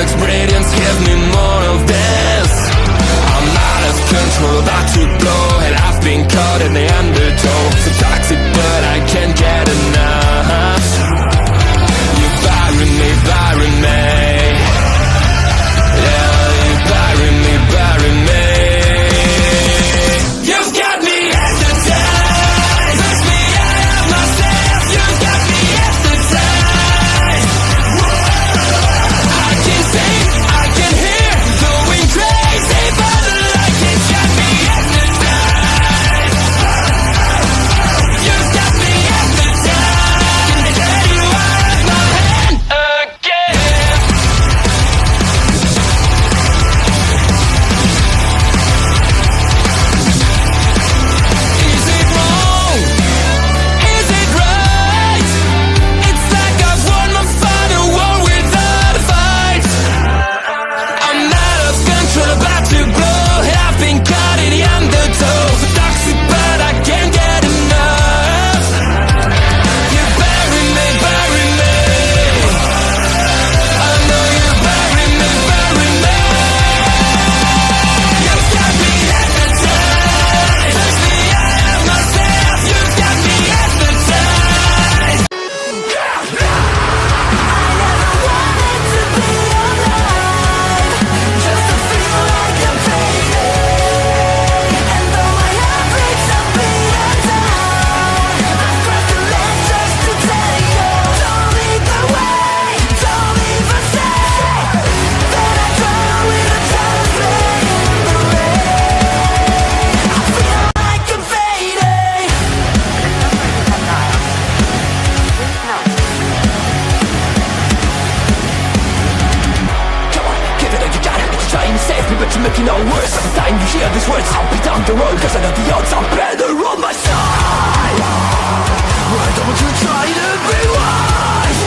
experience, give me more of this. I'm out of control, about to blow, and I've been caught in the undertow. So toxic, but I can't get enough. You bury me, bury me. Yeah, you bury me, bury me. You've got me hypnotized, push me out of myself. You've got me hypnotized. I can see, I can hear, going crazy, but the light has got me hypnotized. You've got me hypnotized. Get you out of my hand again. Is it wrong? Is it right? It's like I've won my final war without a fight. I'm out of control, about to blow. I've been caught in the undertow. So toxic, but I can't get enough. You bury me, bury me. I know you bury me, bury me. You've got me hypnotized, push me out of myself. You've got me hypnotized. Just to feel like I'm fading. And though my heart breaks, I'm beaten down. I've crossed the line just to tell you. Don't lead the way, don't even say that I drown with a judgment in the rain. I feel like I'm fading. Come on, give it all you got. You're trying to save me, but you make it all worse. Every time you hear these words, I'll be down the road, cause I know the odds are better on my side. Why don't you try to be wise?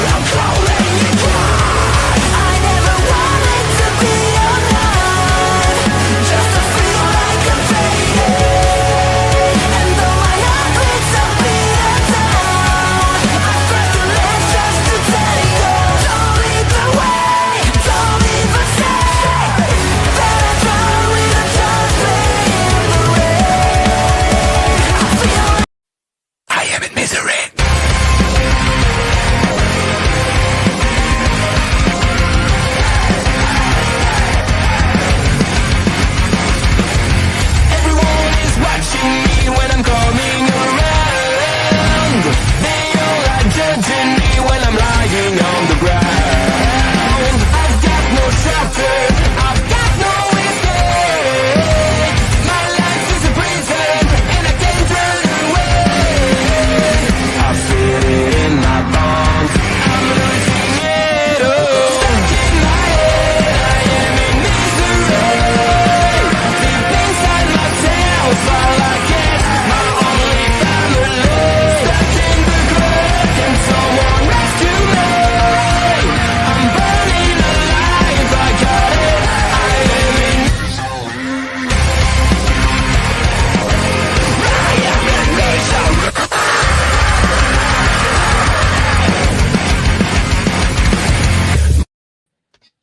I'm calling you cry. I never wanted to be alive, just to feel like I'm fading. And though my heart breaks, I'm beaten down. I've crossed the line just to tell you. Don't lead the way, don't even say that I drown with a judgment in the rain. I feel like I am in misery. Everyone is watching me when I'm coming around. They all are judging me when I'm lying on the ground. I've got no shelter, I've got no escape. My life is a prison and I can't run away. I feel it in my bones, I'm losing it all. Stuck in my head, I am in misery. Deep inside myself, all I get, my only family. Stuck in the grave, can someone rescue me? I'm burning alive, I got it, I am in misery.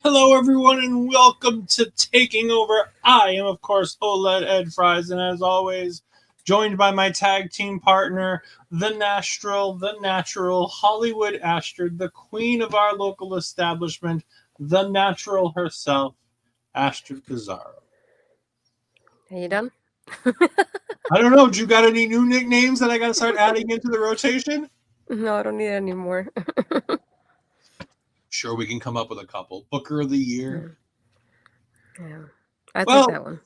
Hello, everyone, and welcome to Taking Over. I am, of course, OLED Ed Fries, and as always, joined by my tag team partner, the natural Hollywood Astrid, the queen of our local establishment, the natural herself, Astrid Pizarro. Are you done? I don't know. Do you got any new nicknames that I got to start adding into the rotation? No, I don't need it anymore. Sure, we can come up with a couple. Booker of the Year. Yeah, I Well, take that one.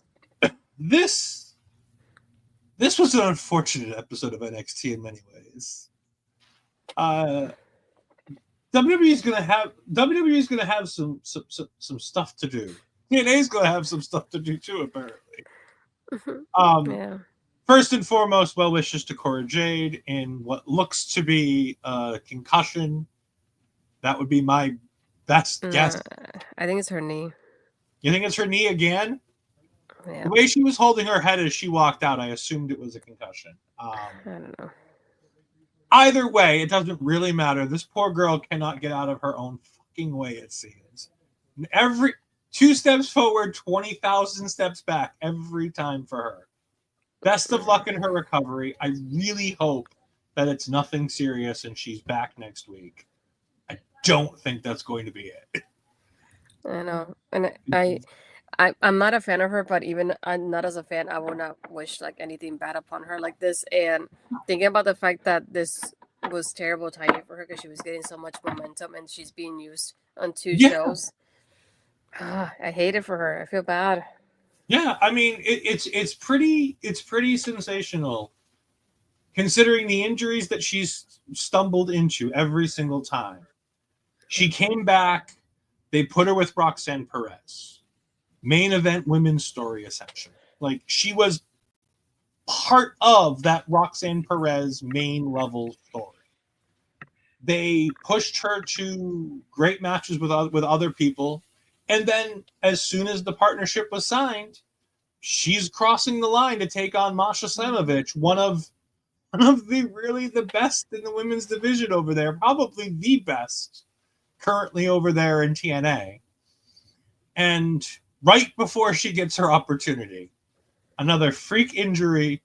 This was an unfortunate episode of NXT in many ways. WWE's gonna have some stuff to do. TNA's gonna have some stuff to do too, apparently. Yeah. First and foremost, well wishes to Cora Jade in what looks to be a concussion. That would be my best guess. I think it's her knee. You think it's her knee again? Yeah. The way she was holding her head as she walked out, I assumed it was a concussion. I don't know. Either way, it doesn't really matter. This poor girl cannot get out of her own fucking way, it seems. Every 2 steps forward, 20,000 steps back every time for her. Best of luck in her recovery. I really hope that it's nothing serious and she's back next week. I don't think that's going to be it. I know, and I'm not a fan of her, but even I'm not as a fan, I will not wish like anything bad upon her like this. And thinking about the fact that this was terrible timing for her because she was getting so much momentum and she's being used on 2 Yeah. shows. I hate it for her. I feel bad. Yeah, I mean it's pretty sensational considering the injuries that she's stumbled into every single time. She came back, they put her with Roxanne Perez. Main event women's story, essentially. Like, she was part of that Roxanne Perez main level story. They pushed her to great matches with other people, and then as soon as the partnership was signed, she's crossing the line to take on Masha Slamovich, one of the best in the women's division over there, probably the best currently over there in TNA. And right before she gets her opportunity, another freak injury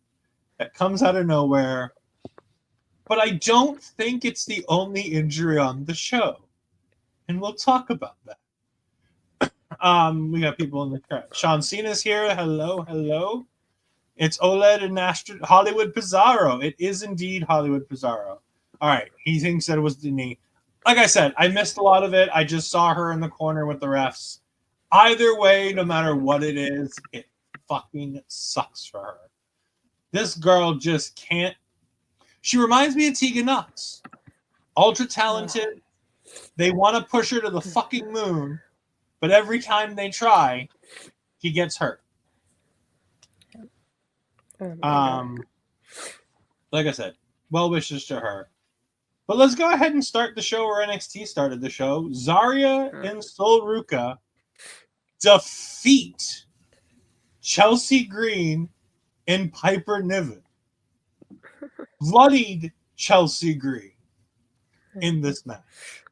that comes out of nowhere. But I don't think it's the only injury on the show. And we'll talk about that. We got people in the chat. Sean Cena's here. Hello. It's OLED and Hollywood Pizarro. It is indeed Hollywood Pizarro. All right. He thinks that it was the knee. Like I said, I missed a lot of it. I just saw her in the corner with the refs. Either way, no matter what it is, it fucking sucks for her. This girl just can't. She reminds me of Tegan Knox. Ultra talented. They want to push her to the fucking moon, but every time they try, she gets hurt. Like I said, well wishes to her. But let's go ahead and start the show where NXT started the show. Zaria and Sol Ruca defeat Chelsea Green and Piper Niven. Bloodied Chelsea Green in this match.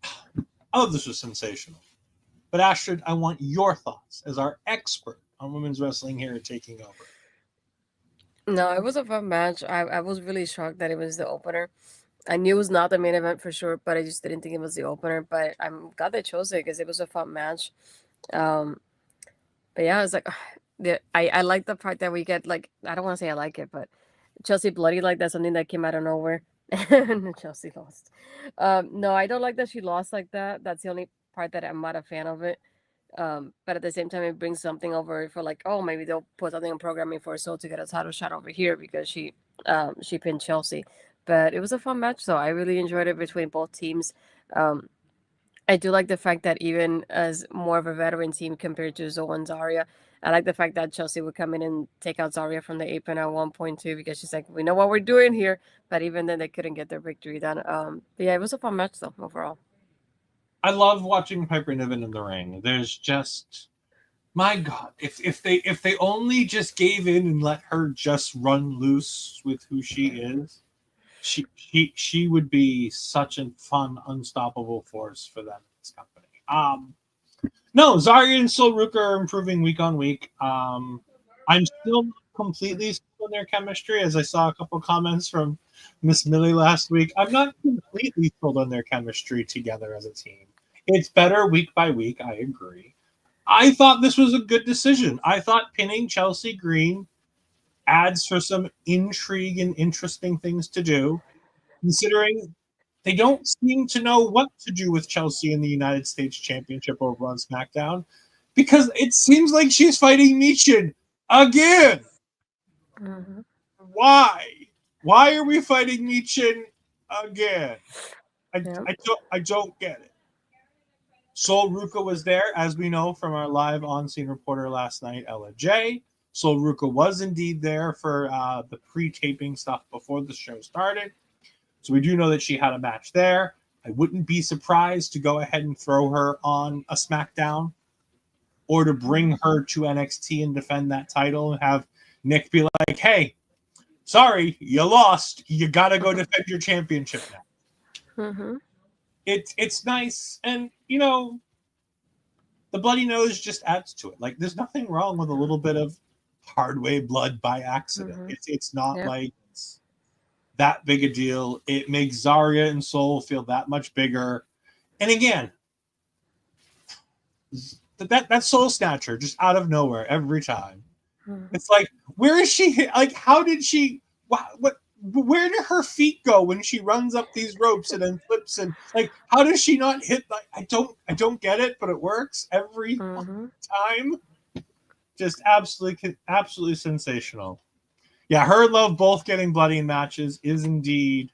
I thought this was sensational. But Astrid, I want your thoughts as our expert on women's wrestling here at Taking Over. No, it was a fun match. I was really shocked that it was the opener. I knew it was not the main event for sure, but I just didn't think it was the opener. But I'm glad they chose it because it was a fun match. But yeah, it's like I like the part that we get, like, I don't want to say I like it, but Chelsea bloody, like that's something that came out of nowhere. And Chelsea lost. No, I don't like that she lost like that. That's the only part that I'm not a fan of it. But at the same time, it brings something over for like, oh, maybe they'll put something in programming for Sol to get a title shot over here because she pinned Chelsea. But it was a fun match, so I really enjoyed it between both teams. I do like the fact that even as more of a veteran team compared to Zoe and Zaria, I like the fact that Chelsea would come in and take out Zaria from the apron at one point too, because she's like, we know what we're doing here. But even then, they couldn't get their victory done. But yeah, it was a fun match though overall. I love watching Piper Niven in the ring. There's just, my God, if they only just gave in and let her just run loose with who she is, she would be such a fun, unstoppable force for them in this company. No, Zaria and Sol Ruca are improving week on week. I'm still not completely sold on their chemistry, as I saw a couple comments from Miss Millie last week. I'm not completely sold on their chemistry together as a team. It's better week by week, I agree. I thought this was a good decision. I thought pinning Chelsea Green adds for some intrigue and interesting things to do, considering they don't seem to know what to do with Chelsea in the United States Championship over on SmackDown, because it seems like she's fighting Michin again. Mm-hmm. Why? Why are we fighting Michin again? I don't get it. Sol Ruca was there, as we know from our live on-scene reporter last night, Ella J. Sol Ruca was indeed there for the pre-taping stuff before the show started. So we do know that she had a match there. I wouldn't be surprised to go ahead and throw her on a SmackDown or to bring her to NXT and defend that title and have Nick be like, hey, sorry, you lost. You got to go defend your championship now. Mm-hmm. it's nice, and you know, the bloody nose just adds to it. Like, there's nothing wrong with a little bit of hard way blood by accident. It's not Yep. like it's that big a deal. It makes Zaria and Sol feel that much bigger. And again, that Soul Snatcher just out of nowhere every time. It's like, where is she? Like, how did she? What? Where do her feet go when she runs up these ropes and then flips? And like, how does she not hit? Like, I don't get it, but it works every time. Just absolutely sensational. Yeah, her and Love both getting bloody in matches is indeed.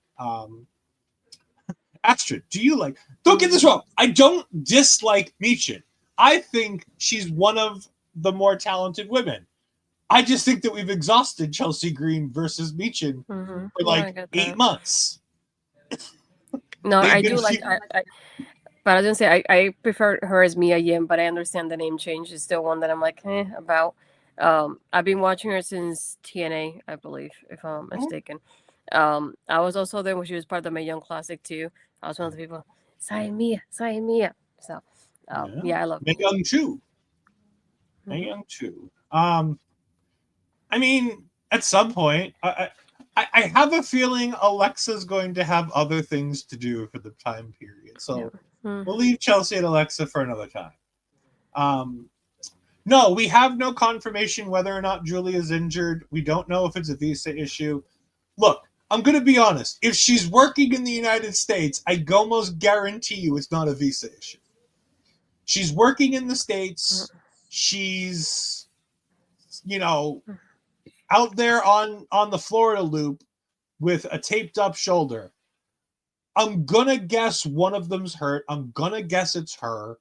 Astrid, do you like? Don't get this wrong. I don't dislike Michin. I think she's one of the more talented women. I just think that we've exhausted Chelsea Green versus Michin for like 8 months. No, I do like. But I was gonna say I prefer her as Mia Yim, but I understand the name change is still one that I'm like about. I've been watching her since TNA, I believe, if I'm mistaken. I was also there when she was part of the Mae Young Classic too. I was one of the people. Sign Mia. So, yeah, I love Mae Young too. Mae Young too. I mean, at some point, I have a feeling Alexa's going to have other things to do for the time period. So we'll leave Chelsea and Alexa for another time. No, we have no confirmation whether or not Julia is injured. We don't know if it's a visa issue. Look, I'm going to be honest. If she's working in the United States, I almost guarantee you it's not a visa issue. She's working in the States. She's, you know, out there on the Florida loop with a taped up shoulder. I'm going to guess one of them's hurt. I'm going to guess it's her.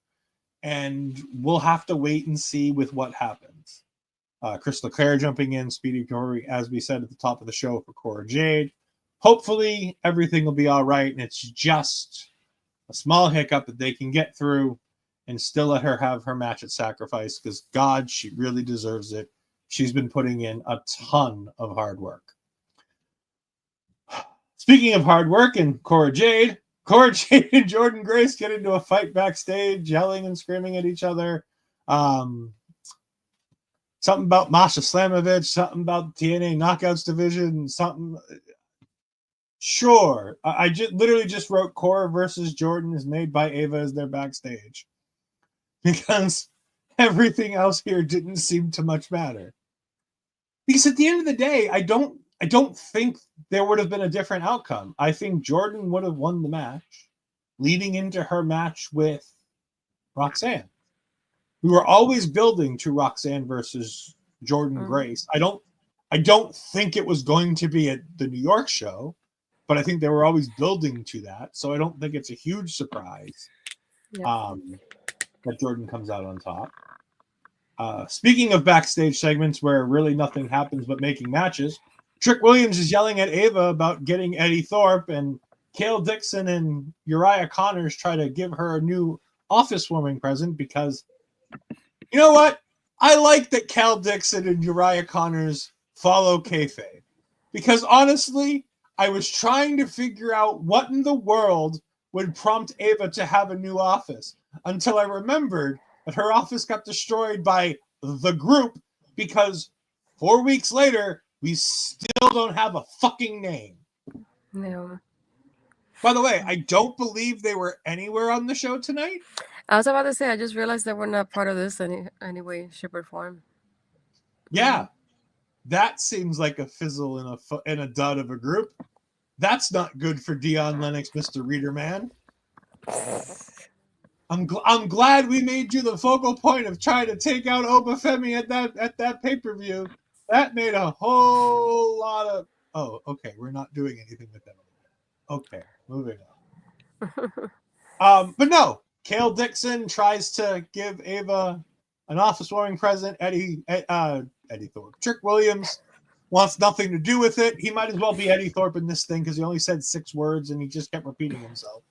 And we'll have to wait and see with what happens. Chris LeClaire jumping in, Speedy Corey, as we said at the top of the show for Cora Jade. Hopefully everything will be all right, and it's just a small hiccup that they can get through and still let her have her match at Sacrifice, because God, she really deserves it. She's been putting in a ton of hard work. Speaking of hard work and Cora Jade and Jordynne Grace get into a fight backstage, yelling and screaming at each other. Something about Masha Slamovich, something about the TNA Knockouts division, something. Sure. I literally just wrote Cora versus Jordynne is made by Ava as their backstage. Because everything else here didn't seem to much matter. Because at the end of the day, I don't think there would have been a different outcome. I think Jordynne would have won the match leading into her match with Roxanne. We were always building to Roxanne versus Jordynne Grace. I don't think it was going to be at the New York show, but I think they were always building to that. So I don't think it's a huge surprise that Jordynne comes out on top. Speaking of backstage segments where really nothing happens but making matches, Trick Williams is yelling at Ava about getting Eddie Thorpe, and Cale Dixon and Uriah Connors try to give her a new office warming present because, you know what? I like that Cale Dixon and Uriah Connors follow kayfabe. Because honestly, I was trying to figure out what in the world would prompt Ava to have a new office until I remembered that her office got destroyed by the group because 4 weeks later, we still don't have a fucking name. No. By the way, I don't believe they were anywhere on the show tonight. I was about to say, I just realized that we're not part of this anyway, shape or form. Yeah. That seems like a fizzle in a dud of a group. That's not good for Dion Lennox, Mr. Reader Man. I'm glad we made you the focal point of trying to take out Obafemi at that pay-per-view. That made a whole lot of... Oh, okay. We're not doing anything with that. Okay, moving on. But no, Cale Dixon tries to give Ava an office warming present. Eddie Thorpe. Trick Williams wants nothing to do with it. He might as well be Eddie Thorpe in this thing because he only said 6 words and he just kept repeating himself.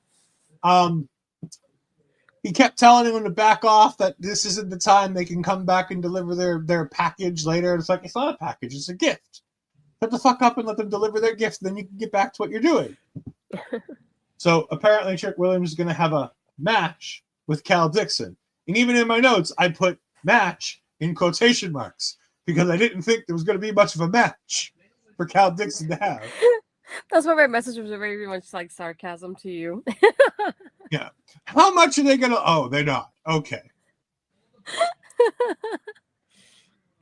He kept telling him to back off, that this isn't the time they can come back and deliver their package later. It's like, it's not a package, it's a gift. Shut the fuck up and let them deliver their gift, and then you can get back to what you're doing. So apparently Trick Williams is going to have a match with Cal Dixon. And even in my notes, I put match in quotation marks because I didn't think there was going to be much of a match for Cal Dixon to have. That's why my message was very much like sarcasm to you. Yeah. How much are they going to? Oh, they're not. Okay.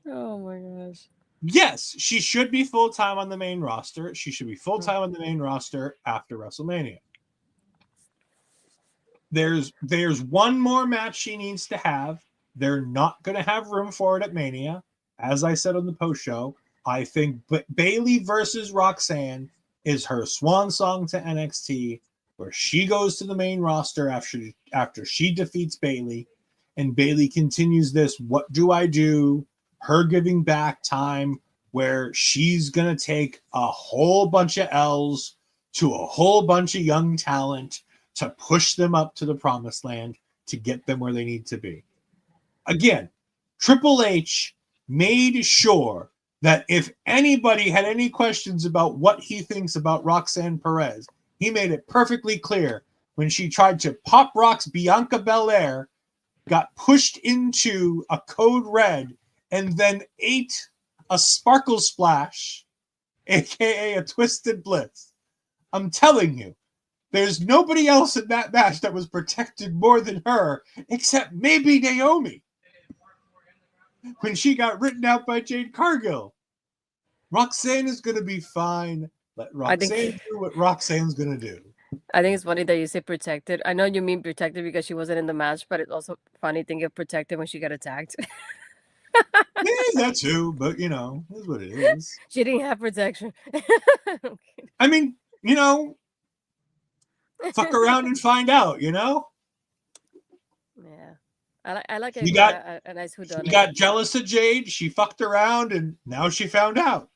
Oh my gosh. Yes, she should be full-time on the main roster. She should be full-time on the main roster after WrestleMania. There's one more match she needs to have. They're not going to have room for it at Mania. As I said on the post show, I think Bayley versus Roxanne is her swan song to NXT, where she goes to the main roster after she defeats Bayley, and Bayley continues this "what do I do?" her giving back time, where she's going to take a whole bunch of L's to a whole bunch of young talent to push them up to the promised land to get them where they need to be. Again, Triple H made sure that if anybody had any questions about what he thinks about Roxanne Perez, he made it perfectly clear when she tried to pop rocks Bianca Belair, got pushed into a code red, and then ate a sparkle splash, aka a twisted bliss. I'm telling you, there's nobody else in that match that was protected more than her, except maybe Naomi, when she got written out by Jade Cargill. Roxanne is going to be fine. Let Roxanne do what Roxanne's going to do. I think it's funny that you say protected. I know you mean protected because she wasn't in the match, but it's also funny thinking of protected when she got attacked. Yeah, that too, but you know, is what it is. She didn't have protection. I mean, you know, fuck around and find out, you know? Yeah. I like She a nice whodunit. She got jealous of Jade, she fucked around, and now she found out.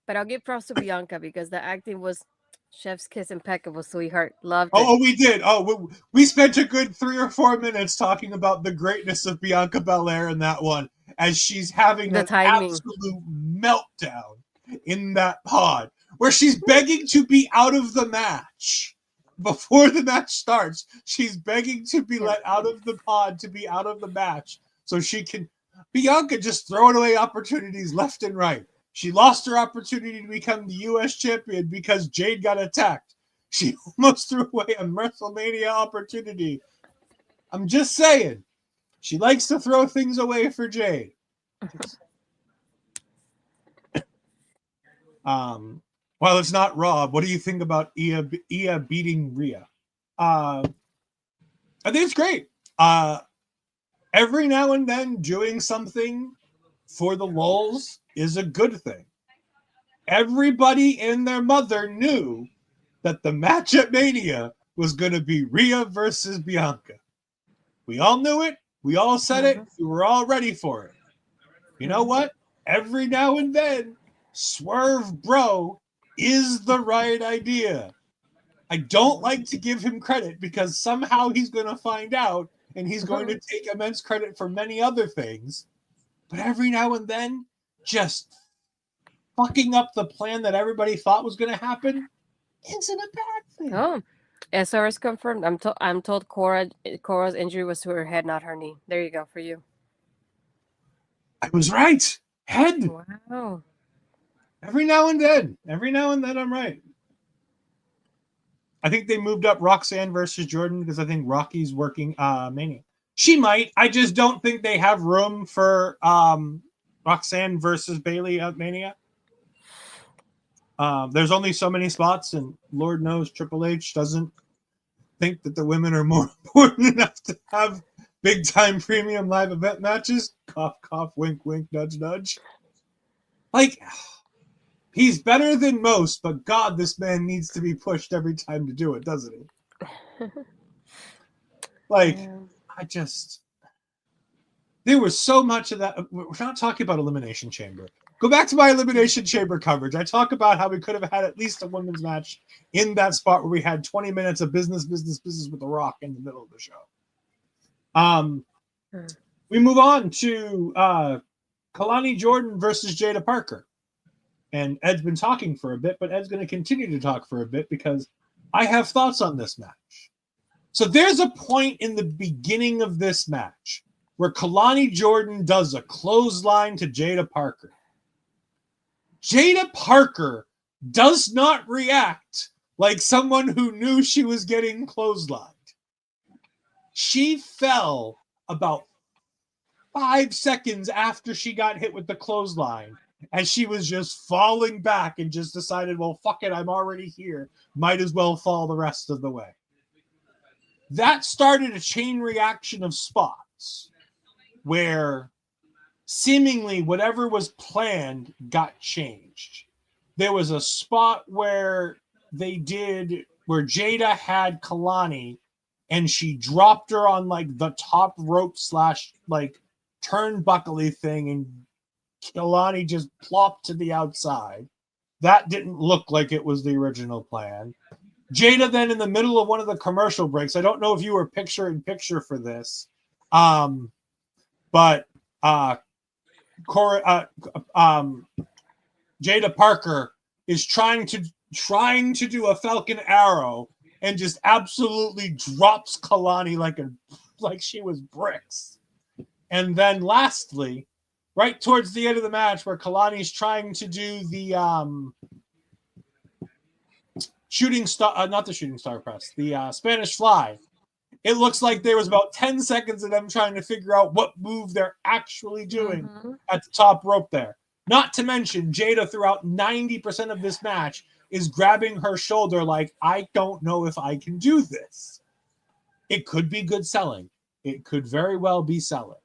But I'll give props to Bianca because the acting was chef's kiss impeccable, sweetheart. Loved it. Oh, we did. Oh, we spent a good 3 or 4 minutes talking about the greatness of Bianca Belair in that one, as she's having The an timing. absolute meltdown in that pod, where she's begging to be out of the match. Before the match starts, she's begging to be let out of the pod, to be out of the match, so she can... Bianca just throwing away opportunities left and right. She lost her opportunity to become the U.S. champion because Jade got attacked. She almost threw away a WrestleMania opportunity. I'm just saying. She likes to throw things away for Jade. While it's not Rob, what do you think about Ia beating Rhea? I think it's great. Every now and then doing something for the lulz is a good thing. Everybody and their mother knew that the match at Mania was going to be Rhea versus Bianca. We all knew it. We all said it. We were all ready for it. You know what? Every now and then, Swerve Bro is the right idea. I don't like to give him credit because somehow he's going to find out and he's going to take immense credit for many other things. But every now and then, just fucking up the plan that everybody thought was going to happen isn't a bad thing. Oh, SRS confirmed. I'm told Cora's injury was to her head, not her knee. There you go for you. I was right. Head. Wow. Every now and then, I'm right. I think they moved up Roxanne versus Jordynne because I think Rocky's working Mania. She might. I just don't think they have room for Roxanne versus Bayley at Mania. There's only so many spots, and Lord knows Triple H doesn't think that the women are more important enough to have big-time premium live event matches. Cough, cough, wink, wink, nudge, nudge. Like, he's better than most, but God, this man needs to be pushed every time to do it, doesn't he? There was so much of that. We're not talking about Elimination Chamber. Go back to my Elimination Chamber coverage. I talk about how we could have had at least a women's match in that spot where we had 20 minutes of business with The Rock in the middle of the show. We move on to Kalani Jordan versus Jada Parker. And Ed's been talking for a bit, but Ed's going to continue to talk for a bit because I have thoughts on this match. So there's a point in the beginning of this match where Kalani Jordynne does a clothesline to Jada Parker. Jada Parker does not react like someone who knew she was getting clotheslined. She fell about 5 seconds after she got hit with the clothesline, and she was just falling back and just decided, well, fuck it, I'm already here. Might as well fall the rest of the way. That started a chain reaction of spots where seemingly whatever was planned got changed. There was a spot where Jada had Kalani and she dropped her on like the top rope / like turnbuckly thing, and Kalani just plopped to the outside. That didn't look like it was the original plan. Jada then in the middle of one of the commercial breaks, I don't know if you were picture in picture for this, but Jada Parker is trying to do a Falcon Arrow and just absolutely drops Kalani like she was bricks. And then lastly, right towards the end of the match where Kalani's trying to do the shooting star, not the shooting star press, the Spanish fly. It looks like there was about 10 seconds of them trying to figure out what move they're actually doing at the top rope there. Not to mention, Jada throughout 90% of this match is grabbing her shoulder like, I don't know if I can do this. It could be good selling. It could very well be selling.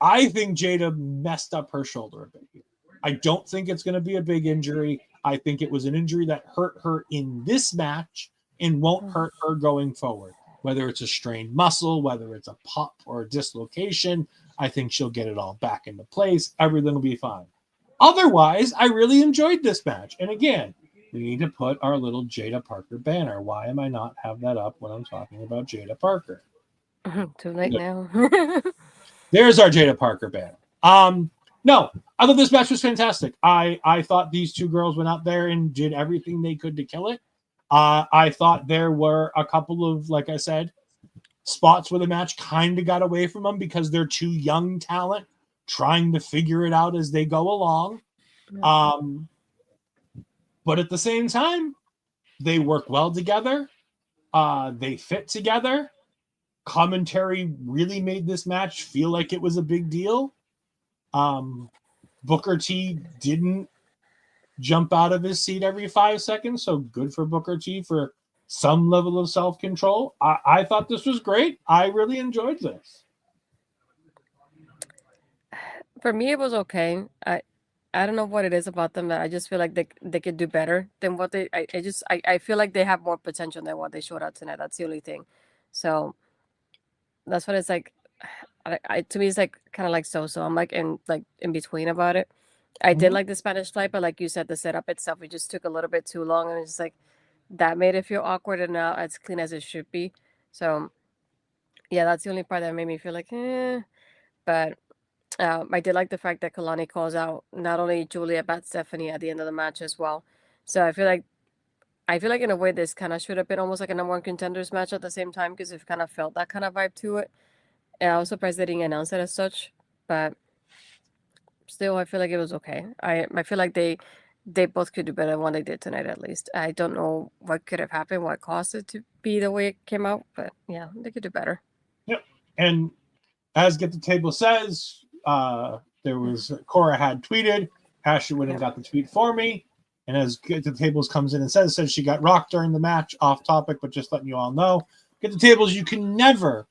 I think Jada messed up her shoulder a bit here. I don't think it's going to be a big injury. I think it was an injury that hurt her in this match and won't hurt her going forward. Whether it's a strained muscle, whether it's a pop or a dislocation, I think she'll get it all back into place. Everything will be fine. Otherwise, I really enjoyed this match. And again, we need to put our little Jada Parker banner. Why am I not have that up when I'm talking about Jada Parker? Too late now. There's our Jada Parker banner. No, I thought this match was fantastic. I thought these two girls went out there and did everything they could to kill it. I thought there were a couple of, like I said, spots where the match kind of got away from them because they're two young talent trying to figure it out as they go along. But at the same time, they work well together. They fit together. Commentary really made this match feel like it was a big deal. Booker T didn't jump out of his seat every 5 seconds, so good for Booker T for some level of self-control. I thought this was great. I really enjoyed this. For me, it was okay. I don't know what it is about them that I just feel like they could do better than what they. I feel like they have more potential than what they showed out tonight. That's the only thing. So that's what it's like. To me, it's like kind of like so. I'm like in between about it. I did like the Spanish flight, but like you said, the setup itself, it just took a little bit too long, and it's just like that made it feel awkward and not as clean as it should be. So yeah, that's the only part that made me feel like, But I did like the fact that Kalani calls out not only Julia but Stephanie at the end of the match as well. So I feel like in a way this kind of should have been almost like a number one contenders match at the same time because it kind of felt that kind of vibe to it. And I was surprised they didn't announce it as such, but still, I feel like it was okay. I feel like they both could do better than what they did tonight, at least. I don't know what could have happened, what caused it to be the way it came out, but yeah, they could do better. Yep. And as Get the Table says, there was Cora had tweeted, Ashley went and got the tweet for me. And as Get the Tables comes in and says she got rocked during the match, off topic, but just letting you all know. Get the Tables, you can never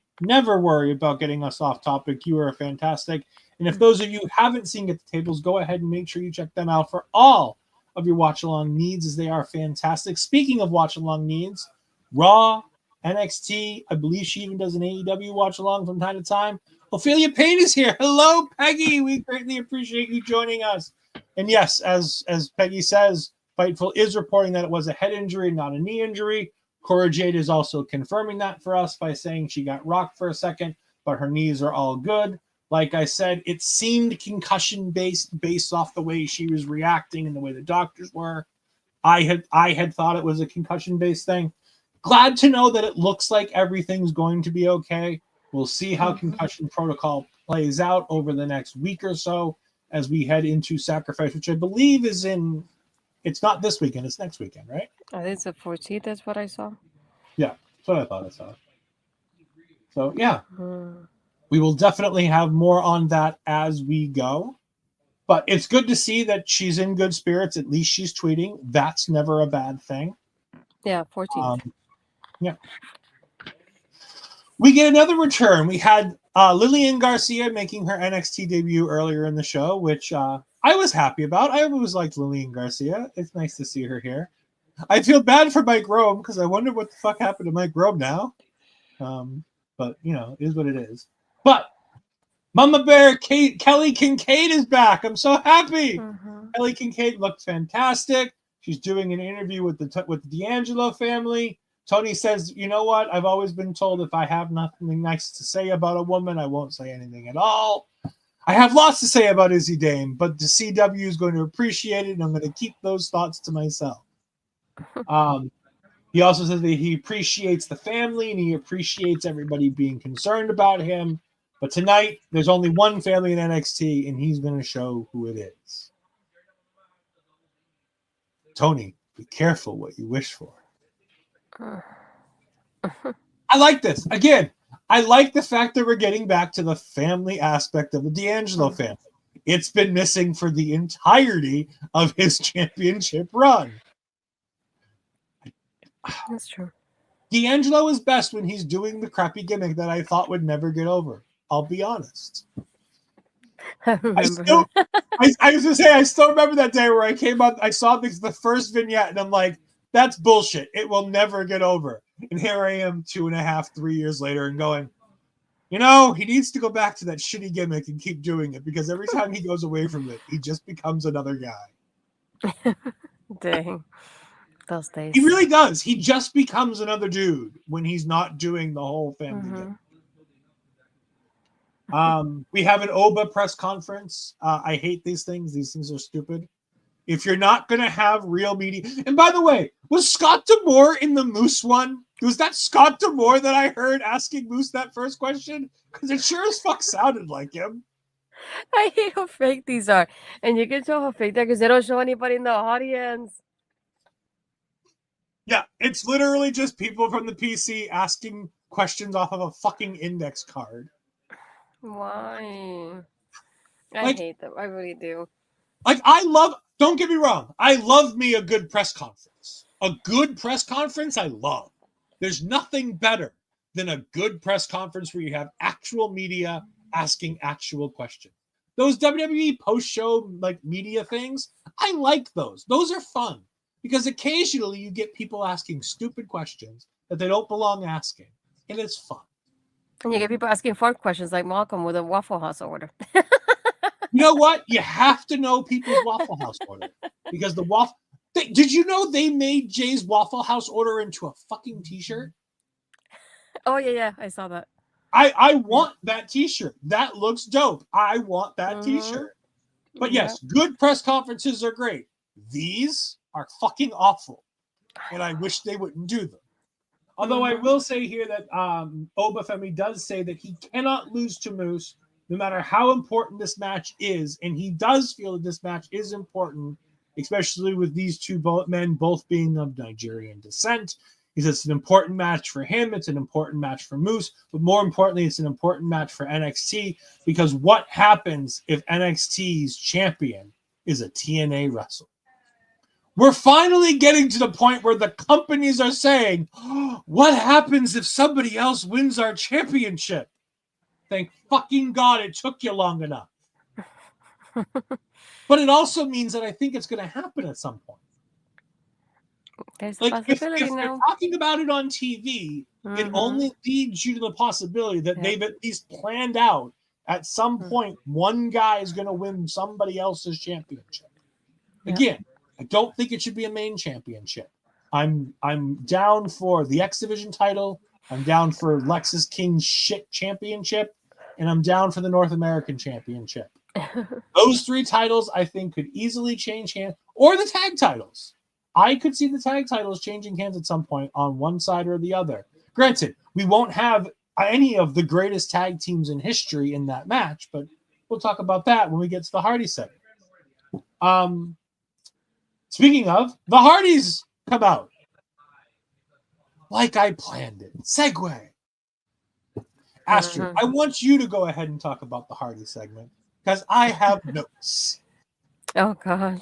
worry about getting us off topic. You are fantastic. And if those of you who haven't seen Get the Tables, go ahead and make sure you check them out for all of your watch-along needs, as they are fantastic. Speaking of watch-along needs, Raw, NXT, I believe she even does an AEW watch-along from time to time. Ophelia Payne is here. Hello, Peggy. We greatly appreciate you joining us. And yes, as Peggy says, Fightful is reporting that it was a head injury, not a knee injury. Cora Jade is also confirming that for us by saying she got rocked for a second, but her knees are all good. Like I said, it seemed concussion-based based off the way she was reacting and the way the doctors were. I had thought it was a concussion-based thing. Glad to know that it looks like everything's going to be okay. We'll see how concussion protocol plays out over the next week or so as we head into Sacrifice, which I believe is in. It's not this weekend; it's next weekend, right? I think it's the 14th. That's what I saw. Yeah, that's what I thought I saw. So yeah, Mm. we will definitely have more on that as we go. But it's good to see that she's in good spirits. At least she's tweeting. That's never a bad thing. Yeah, 14th. Yeah. We get another return. We had Lillian Garcia making her NXT debut earlier in the show, which I was happy about. I always liked Lillian Garcia. It's nice to see her here. I feel bad for Mike Rome because I wonder what the fuck happened to Mike Rome now. But, you know, it is what it is. But Mama Bear Kelly Kincaid is back. I'm so happy. Kelly Kincaid looked fantastic. She's doing an interview with the D'Angelo family. Tony says, you know what? I've always been told if I have nothing nice to say about a woman, I won't say anything at all. I have lots to say about Izzi Dame, but the CW is going to appreciate it, and I'm going to keep those thoughts to myself. He also says that he appreciates the family and he appreciates everybody being concerned about him. But tonight, there's only one family in NXT, and he's going to show who it is. Tony, be careful what you wish for. I like this. Again, I like the fact that we're getting back to the family aspect of the D'Angelo family. It's been missing for the entirety of his championship run. That's true. D'Angelo is best when he's doing the crappy gimmick that I thought would never get over. I'll be honest. I remember. I was going to say, I still remember that day where I came up, I saw the first vignette, and I'm like, that's bullshit. It will never get over. And here I am 2.5, 3 years later and going, you know, he needs to go back to that shitty gimmick and keep doing it because every time he goes away from it, he just becomes another guy. Dang. Those days. He really does. He just becomes another dude when he's not doing the whole family gimmick. We have an Oba press conference. I hate these things. These things are stupid. If you're not going to have real media. And by the way, was Scott D'Amore in the Moose one? Was that Scott D'Amore that I heard asking Moose that first question? Because it sure as fuck sounded like him. I hate how fake these are. And you can tell how fake they're because they don't show anybody in the audience. Yeah, it's literally just people from the PC asking questions off of a fucking index card. Why? I hate them. I really do. Like, don't get me wrong, I love me a good press conference. A good press conference, I love. There's nothing better than a good press conference where you have actual media asking actual questions. Those WWE post-show, like, media things, I like those. Those are fun. Because occasionally you get people asking stupid questions that they don't belong asking. And it's fun. And you get people asking fart questions like Malcolm with a Waffle House order. You know what? You have to know people's Waffle House order. Because the did you know they made Jay's Waffle House order into a fucking t-shirt? Oh, yeah. I saw that. I want that t-shirt. That looks dope. I want that t-shirt. But yes, good press conferences are great. These are fucking awful. And I wish they wouldn't do them. Although I will say here that Obafemi does say that he cannot lose to Moose no matter how important this match is. And he does feel that this match is important, especially with these two men both being of Nigerian descent. He says it's an important match for him. It's an important match for Moose. But more importantly, it's an important match for NXT because what happens if NXT's champion is a TNA wrestler? We're finally getting to the point where the companies are saying, oh, what happens if somebody else wins our championship? Thank fucking God it took you long enough. But it also means that I think it's going to happen at some point. There's like, a possibility if now. they're talking about it on TV, it only leads you to the possibility that they've at least planned out at some point one guy is going to win somebody else's championship. Again, I don't think it should be a main championship. I'm down for the X Division title. I'm down for Lexus King's shit championship. And I'm down for the North American championship. Those three titles, I think, could easily change hands. Or the tag titles. I could see the tag titles changing hands at some point on one side or the other. Granted, we won't have any of the greatest tag teams in history in that match, but we'll talk about that when we get to the Hardy segment. Speaking of, the Hardys come out. Like I planned it. Segue. Astrid, I want you to go ahead and talk about the Hardy segment because I have notes. Oh gosh.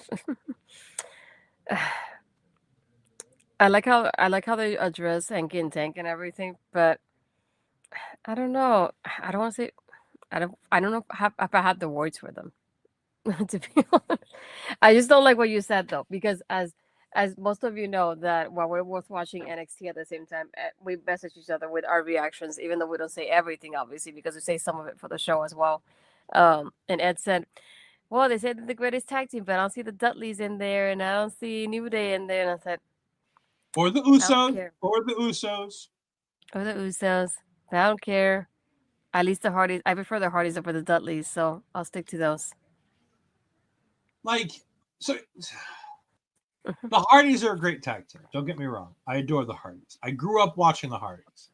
I like how they address Hanky and Tank and everything, but I don't know. I don't want to say I don't know if I have the words for them. To be honest. I just don't like what you said though, because as most of you know that while we're both watching NXT at the same time, we message each other with our reactions, even though we don't say everything, obviously, because we say some of it for the show as well. And Ed said, "Well, they said they're the greatest tag team, but I don't see the Dudleys in there, and I don't see New Day in there." And I said, Or the "I don't Usos. care." Or the Usos. Or the Usos. But I don't care. At least the Hardys. I prefer the Hardys over the Dudleys, so I'll stick to those. Like, so the Hardys are a great tag team. Don't get me wrong. I adore the Hardys. I grew up watching the Hardys.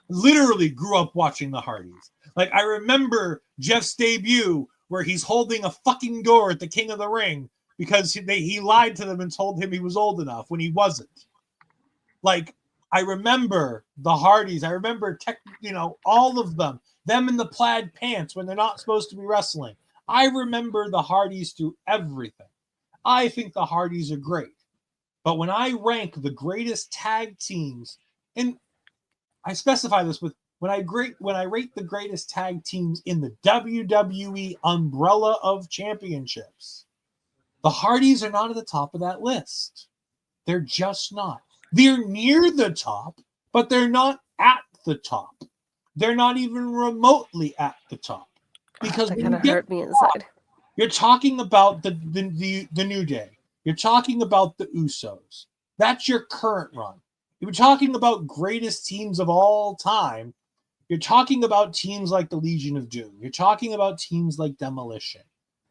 Literally grew up watching the Hardys. Like, I remember Jeff's debut where he's holding a fucking door at the King of the Ring because he lied to them and told him he was old enough when he wasn't. Like, I remember the Hardys. I remember, all of them. Them in the plaid pants when they're not supposed to be wrestling. I remember the Hardys through everything. I think the Hardys are great. But when I rank the greatest tag teams, and I specify this with when I rate the greatest tag teams in the WWE umbrella of championships, the Hardys are not at the top of that list. They're just not. They're near the top, but they're not at the top. They're not even remotely at the top. Because that kind of hurt me inside. You're talking about the New Day. You're talking about the Usos. That's your current run. You're talking about greatest teams of all time. You're talking about teams like the Legion of Doom. You're talking about teams like Demolition.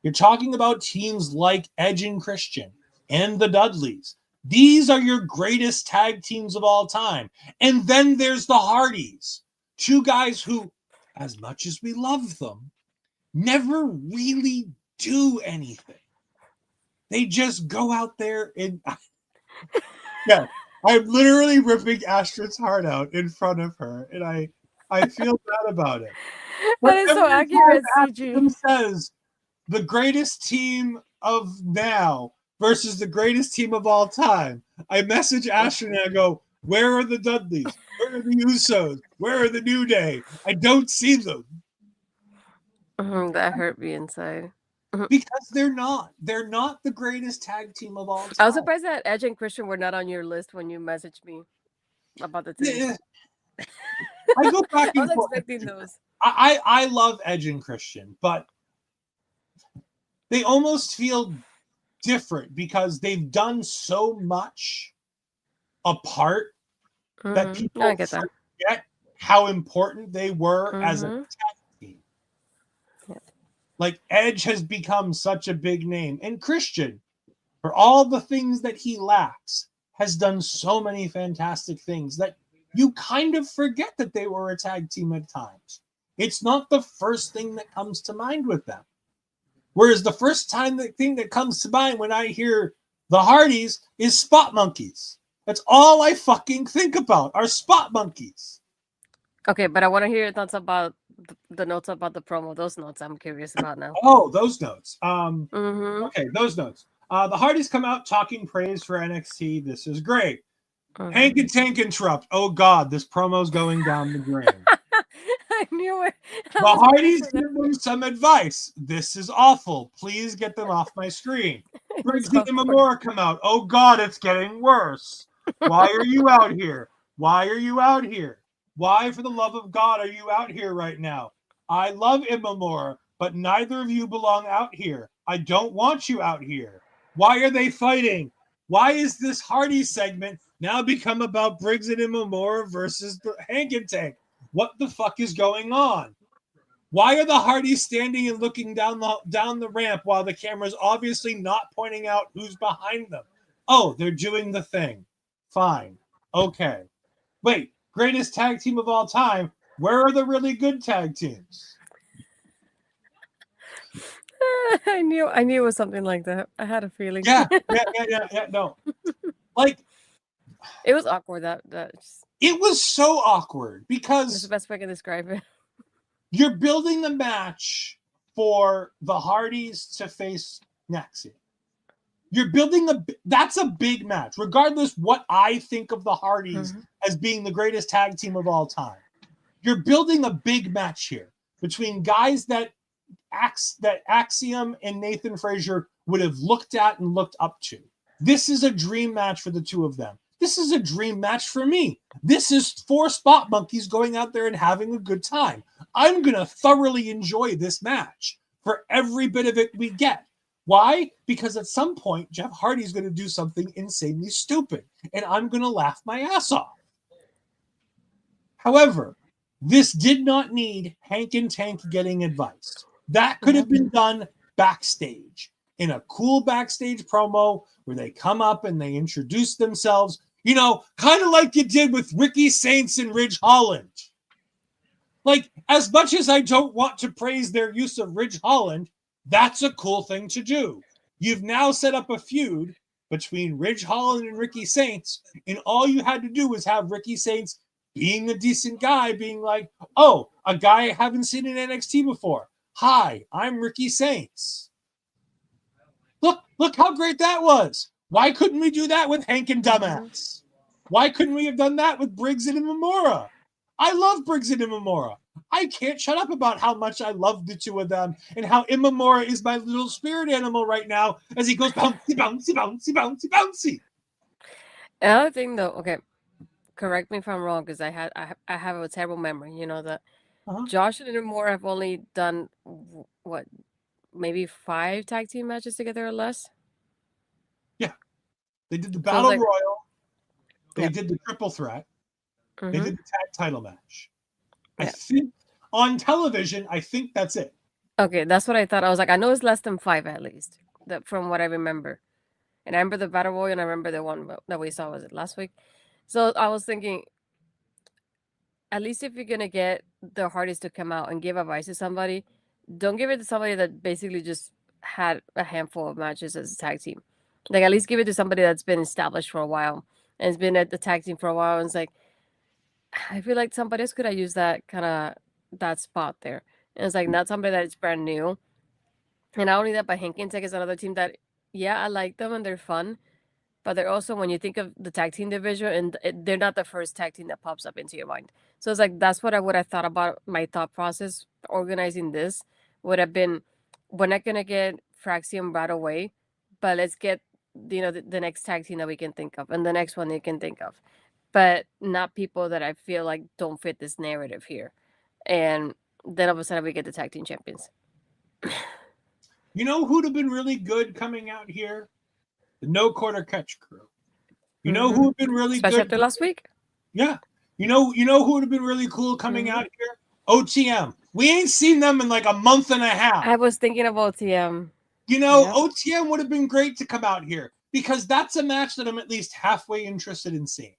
You're talking about teams like Edge and Christian and the Dudleys. These are your greatest tag teams of all time. And then there's the Hardys. Two guys who, as much as we love them, never really do anything. They just go out there and yeah, I'm literally ripping Astrid's heart out in front of her, and I feel bad about it. That is so accurate, CG. Says the greatest team of now versus the greatest team of all time. I message Astrid and I go, "Where are the Dudleys? Where are the Usos? Where are the New Day? I don't see them." That hurt me inside. Because they're not the greatest tag team of all time. I was surprised that Edge and Christian were not on your list when you messaged me about the team. Yeah. I go back and I was forth. expecting those. I love Edge and Christian, but they almost feel different because they've done so much apart that people forget how important they were as a tag team. Yeah. Like, Edge has become such a big name, and Christian, for all the things that he lacks, has done so many fantastic things that you kind of forget that they were a tag team at times. It's not the first thing that comes to mind with them. Whereas the first thing that comes to mind when I hear the Hardys is Spot Monkeys. That's all I fucking think about are Spot Monkeys. Okay, but I want to hear your thoughts about the notes about the promo. Those notes I'm curious about now. Oh, those notes. Okay, those notes. The Hardys come out talking praise for NXT. This is great. Hank and Tank interrupt. Oh God, this promo's going down the drain. I knew it. The Hardys give them some advice. This is awful. Please get them off my screen. Brooks and Imamura come out. Oh God, it's getting worse. Why are you out here? Why are you out here? Why, for the love of God, are you out here right now? I love Imamura, but neither of you belong out here. I don't want you out here. Why are they fighting? Why is this Hardy segment now become about Briggs and Imamura versus Hank and Tank? What the fuck is going on? Why are the Hardys standing and looking down the ramp while the camera's obviously not pointing out who's behind them? Oh, they're doing the thing. Fine. Okay. Wait, greatest tag team of all time. Where are the really good tag teams? I knew it was something like that. I had a feeling. Yeah. No. Like, It was awkward. That's it was so awkward the because best way I can describe it. you're building the match for the Hardys to face Nexium. You're building that's a big match, regardless what I think of the Hardys as being the greatest tag team of all time. You're building a big match here between guys that Axiom and Nathan Frazier would have looked at and looked up to. This is a dream match for the two of them. This is a dream match for me. This is 4 spot monkeys going out there and having a good time. I'm going to thoroughly enjoy this match for every bit of it we get. Why? Because at some point, Jeff Hardy's going to do something insanely stupid, and I'm going to laugh my ass off. However, this did not need Hank and Tank getting advice. That could have been done backstage in a cool backstage promo where they come up and they introduce themselves, you know, kind of like you did with Ricky Saints and Ridge Holland. Like, as much as I don't want to praise their use of Ridge Holland, that's a cool thing to do. You've now set up a feud between Ridge Holland and Ricky Saints, and all you had to do was have Ricky Saints being a decent guy, being like, oh, a guy I haven't seen in NXT before. Hi, I'm Ricky Saints. Look how great that was. Why couldn't we do that with Hank and Dumbass? Why couldn't we have done that with Briggs and Imamura? I love Briggs and Imamura. I can't shut up about how much I love the two of them and how Imamura is my little spirit animal right now as he goes bouncy, bouncy, bouncy, bouncy, bouncy. Another thing, though, okay, correct me if I'm wrong, because I have a terrible memory. You know that Josh and Imamura have only done what, maybe 5 tag team matches together or less. Yeah, they did the Battle Royal. They did the Triple Threat. They did the tag title match. I think on television, I think that's it. Okay, that's what I thought. I was like, I know it's less than 5 at least, from what I remember. And I remember the Battle Royal, and I remember the one that we saw, was it last week? So I was thinking, at least if you're going to get the Hardys to come out and give advice to somebody, don't give it to somebody that basically just had a handful of matches as a tag team. Like, at least give it to somebody that's been established for a while and has been at the tag team for a while. And it's like, I feel like somebody else could have used that spot there. And it's like, not somebody that is brand new. And not only that, but Hank and Tech is another team that, I like them and they're fun. But they're also, when you think of the tag team division, and they're not the first tag team that pops up into your mind. So it's like, that's what I would have thought about. My thought process organizing this would have been, we're not going to get Fraxium right away, but let's get, the next tag team that we can think of, and the next one you can think of. But not people that I feel like don't fit this narrative here. And then all of a sudden we get the tag team champions. You know who'd have been really good coming out here? The No Quarter Catch crew. You know who would have been really Especially good? After last week? Yeah. You know who would have been really cool coming out here? OTM. We ain't seen them in like a month and a half. I was thinking of OTM. OTM would have been great to come out here because that's a match that I'm at least halfway interested in seeing.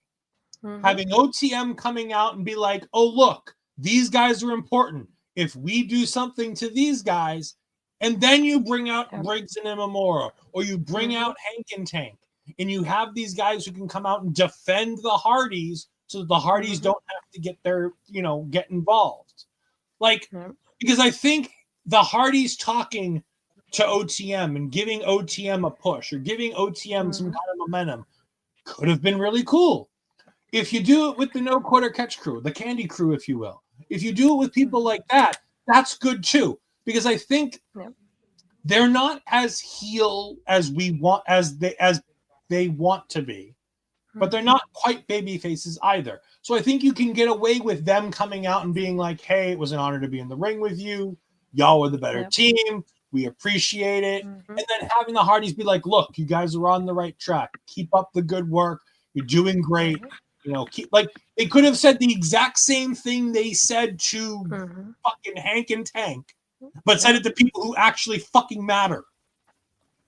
Having OTM coming out and be like, oh, look, these guys are important. If we do something to these guys, and then you bring out Briggs and Imamura, or you bring out Hank and Tank, and you have these guys who can come out and defend the Hardys so that the Hardys don't have to get involved. Like, because I think the Hardys talking to OTM and giving OTM a push or giving OTM some kind of momentum could have been really cool. If you do it with the No Quarter Catch crew, the Candy crew, if you will, if you do it with people like that, that's good too. Because I think they're not as heel as they want to be, but they're not quite baby faces either. So I think you can get away with them coming out and being like, hey, it was an honor to be in the ring with you. Y'all were the better team. We appreciate it. And then having the Hardys be like, look, you guys are on the right track. Keep up the good work. You're doing great. They could have said the exact same thing they said to fucking Hank and Tank, but said it to people who actually fucking matter.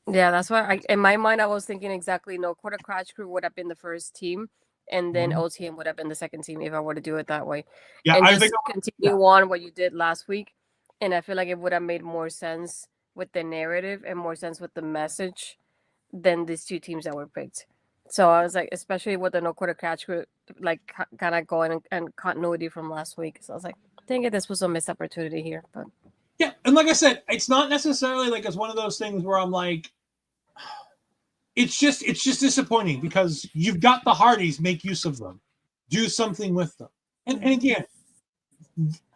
Yeah, that's why in my mind I was thinking exactly no quarter crash crew would have been the first team and then Mhm. OTM would have been the second team if I were to do it that way. Yeah, And I think just continue on what you did last week. And I feel like it would have made more sense with the narrative and more sense with the message than these two teams that were picked. So I was like, especially with the no quarter catch crew, like kind of going and continuity from last week. So I was like, dang it, this was a missed opportunity here. But yeah, and like I said, it's not necessarily like it's one of those things where I'm like, it's just disappointing because you've got the Hardys, make use of them, do something with them, and again,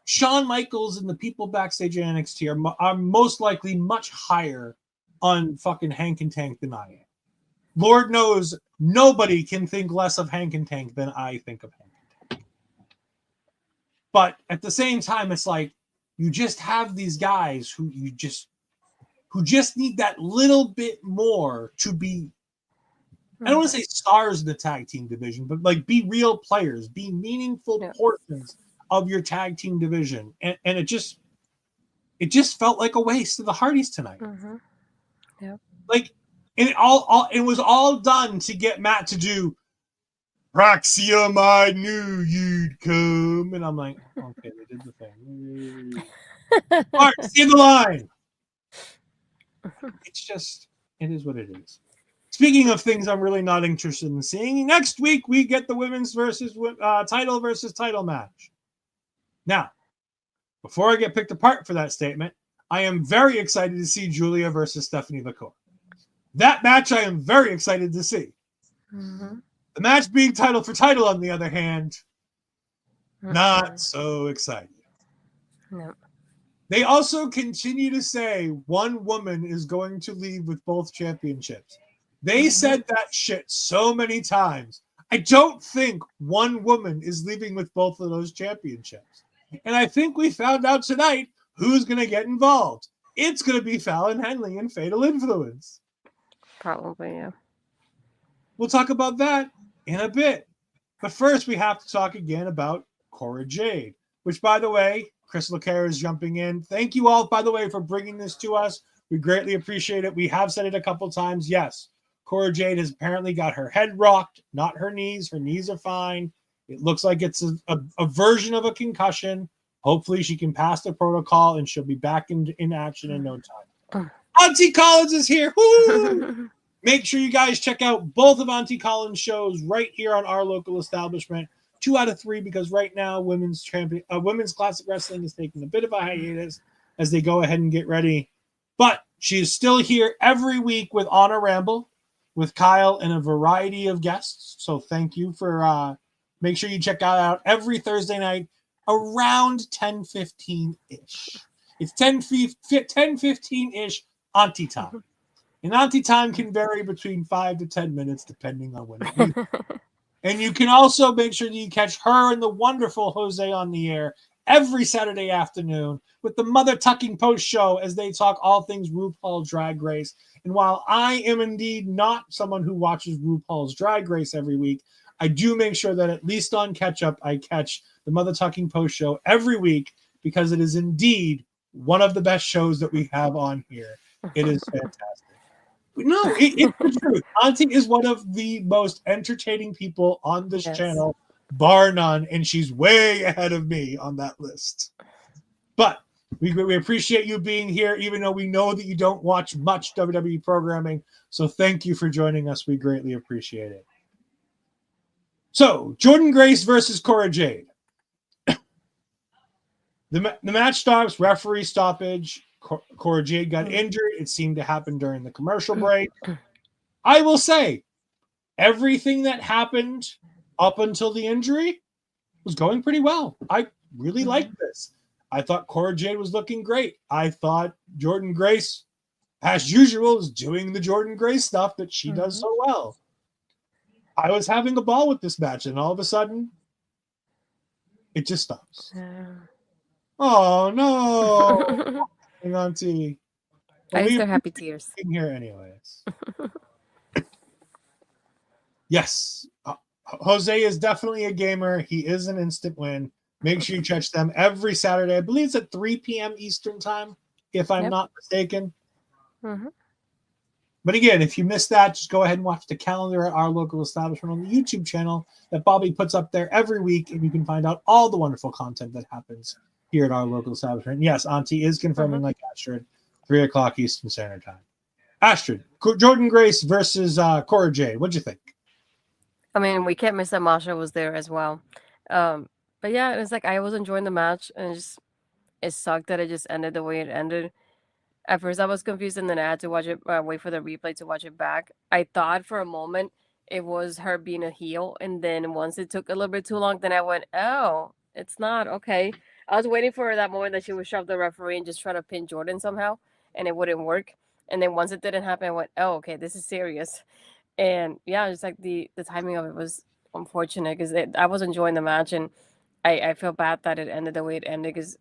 Shawn Michaels and the people backstage at NXT are most likely much higher on fucking Hank and Tank than I am. Lord knows nobody can think less of Hank and Tank than I think of Hank and Tank. But at the same time, it's like you just have these guys who just need that little bit more to be. I don't want to say stars in the tag team division, but like be real players, be meaningful portions of your tag team division, and it just felt like a waste of the Hardys tonight. Yeah. Like, and it was all done to get Matt to do Praxium, I knew you'd come. And I'm like, okay, they did the thing. All right, see the line. It's just, it is what it is. Speaking of things I'm really not interested in seeing, next week we get the women's title versus title match. Now, before I get picked apart for that statement, I am very excited to see Julia versus Stephanie McCoy. That match I am very excited to see. The match being title for title, on the other hand, not so excited. No. They also continue to say one woman is going to leave with both championships. They said that shit so many times. I don't think one woman is leaving with both of those championships. And I think we found out tonight who's going to get involved. It's going to be Fallon Henley and Fatal Influence. Probably, yeah. We'll talk about that in a bit. But first, we have to talk again about Cora Jade, which, by the way, Chris LeCaire is jumping in. Thank you all, by the way, for bringing this to us. We greatly appreciate it. We have said it a couple times. Yes, Cora Jade has apparently got her head rocked, not her knees. Her knees are fine. It looks like it's a version of a concussion. Hopefully, she can pass the protocol and she'll be back in action in no time. Auntie Collins is here. Woo! Make sure you guys check out both of Auntie Collins' shows right here on our local establishment. 2 out of 3, because right now women's classic wrestling is taking a bit of a hiatus as they go ahead and get ready. But she is still here every week with On a Ramble with Kyle and a variety of guests. So thank you for make sure you check out every Thursday night around 10:15-ish. It's 10:15-ish Auntie time. And Auntie time can vary between 5 to 10 minutes depending on when it is. And you can also make sure that you catch her and the wonderful Jose on the air every Saturday afternoon with the Mother Tucking Post Show as they talk all things RuPaul Drag Race. And while I am indeed not someone who watches RuPaul's Drag Race every week, I do make sure that at least on Catch Up, I catch the Mother Tucking Post Show every week because it is indeed one of the best shows that we have on here. It is fantastic. No, it's the truth. Auntie is one of the most entertaining people on this channel, bar none, and she's way ahead of me on that list. But we appreciate you being here, even though we know that you don't watch much WWE programming. So thank you for joining us. We greatly appreciate it. So, Jordynne Grace versus Cora Jade. The match stops, referee stoppage. Cora Jade got injured. It seemed to happen during the commercial break. I will say, everything that happened up until the injury was going pretty well. I really liked this. I thought Cora Jade was looking great. I thought Jordynne Grace, as usual, is doing the Jordynne Grace stuff that she does so well. I was having a ball with this match, and all of a sudden, it just stops. Oh, no. Hang on, T. At least they're happy tears. Here anyways. Yes. Jose is definitely a gamer. He is an instant win. Make sure you catch them every Saturday. I believe it's at 3 p.m. Eastern time, if I'm not mistaken. But again, if you missed that, just go ahead and watch the calendar at our local establishment on the YouTube channel that Bobby puts up there every week, and you can find out all the wonderful content that happens here at our local establishment. And yes, Auntie is confirming, like Astrid, 3 o'clock Eastern Standard Time. Astrid, Jordynne Grace versus Cora Jade. What'd you think? I mean, we can't miss that Masha was there as well. But yeah, it's like I was enjoying the match, and it sucked that it just ended the way it ended. At first, I was confused, and then I had to watch it, wait for the replay to watch it back. I thought for a moment it was her being a heel, and then once it took a little bit too long, then I went, "Oh, it's not okay." I was waiting for that moment that she would shove the referee and just try to pin Jordynne somehow, and it wouldn't work. And then once it didn't happen, I went, "Oh, okay, this is serious." And yeah, just like the timing of it was unfortunate because I was enjoying the match, and I feel bad that it ended the way it ended because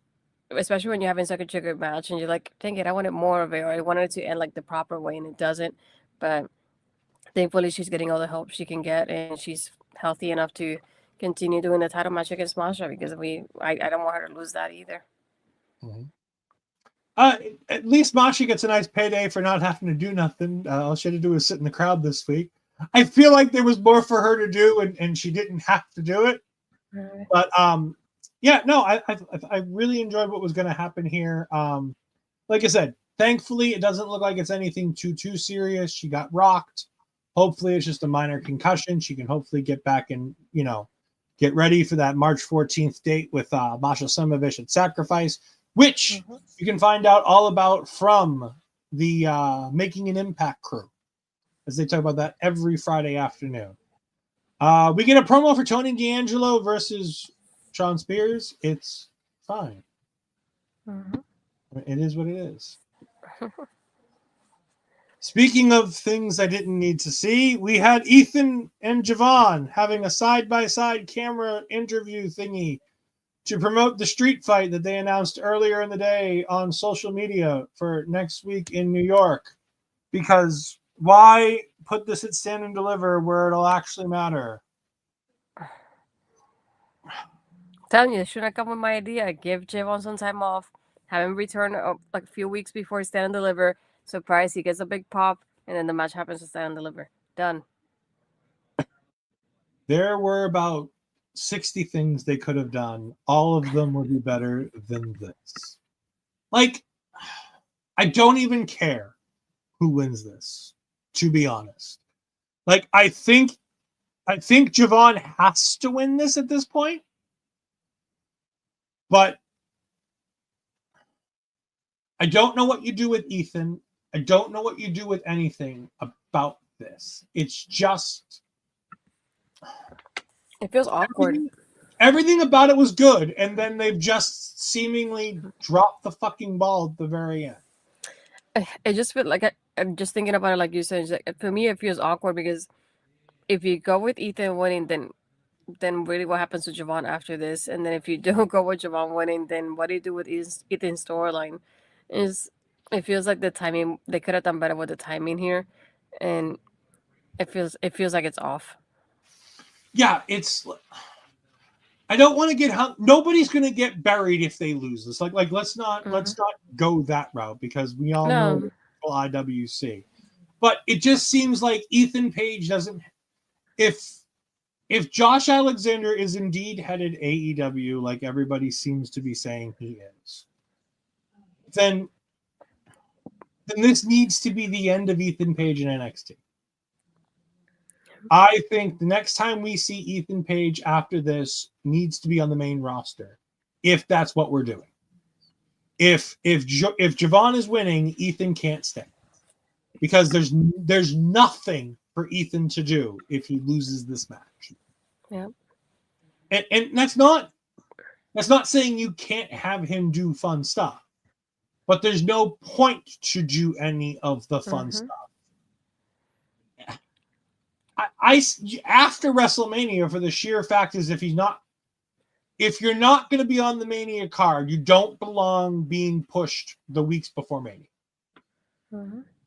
especially when you're having such a good match and you're like, dang it, I wanted more of it, or I wanted it to end like the proper way, and it doesn't. But thankfully, she's getting all the help she can get, and she's healthy enough to continue doing the title match against Masha because I don't want her to lose that either. Mm-hmm. At least Masha gets a nice payday for not having to do nothing. All she had to do was sit in the crowd this week. I feel like there was more for her to do, and she didn't have to do it. Right. But yeah, no, I really enjoyed what was going to happen here. Like I said, thankfully, it doesn't look like it's anything too serious. She got rocked. Hopefully, it's just a minor concussion. She can hopefully get back and, get ready for that March 14th date with Masha Slamovich at Sacrifice, which you can find out all about from the Making an Impact crew, as they talk about that every Friday afternoon. We get a promo for Tony D'Angelo versus Shawn Spears. It's fine. It is what it is. Speaking of things I didn't need to see, we had Ethan and Javon having a side-by-side camera interview thingy to promote the street fight that they announced earlier in the day on social media for next week in New York. Because why put this at Stand and Deliver where it'll actually matter? Telling you, should I come with my idea? Give Javon some time off, have him return like a few weeks before Stand and Deliver. Surprise, he gets a big pop, and then the match happens to Stand and Deliver. Done. There were about 60 things they could have done. All of them would be better than this. Like, I don't even care who wins this, to be honest. Like, I think Javon has to win this at this point. But I don't know what you do with Ethan. I don't know what you do with anything about this. It's just... It feels awkward. Everything about it was good, and then they've just seemingly dropped the fucking ball at the very end. I just feel like I'm just thinking about it like you said. Like, for me, it feels awkward because if you go with Ethan winning, then really what happens to Javon after this? And then if you don't go with Javon winning, then what do you do with Ethan's storyline? It feels like the timing, they could have done better with the timing here, and it feels like it's off. Yeah, it's... I don't want to get nobody's going to get buried if they lose this. Like let's not go that route because we all know IWC. But it just seems like Ethan Page doesn't... If Josh Alexander is indeed headed AEW, like everybody seems to be saying he is, then this needs to be the end of Ethan Page in NXT. I think the next time we see Ethan Page after this needs to be on the main roster, if that's what we're doing. If Javon is winning, Ethan can't stay because there's nothing for Ethan to do if he loses this match. Yeah, and that's not saying you can't have him do fun stuff, but there's no point to do any of the fun stuff. I after WrestleMania, for the sheer fact is if you're not going to be on the Mania card, you don't belong being pushed the weeks before Mania.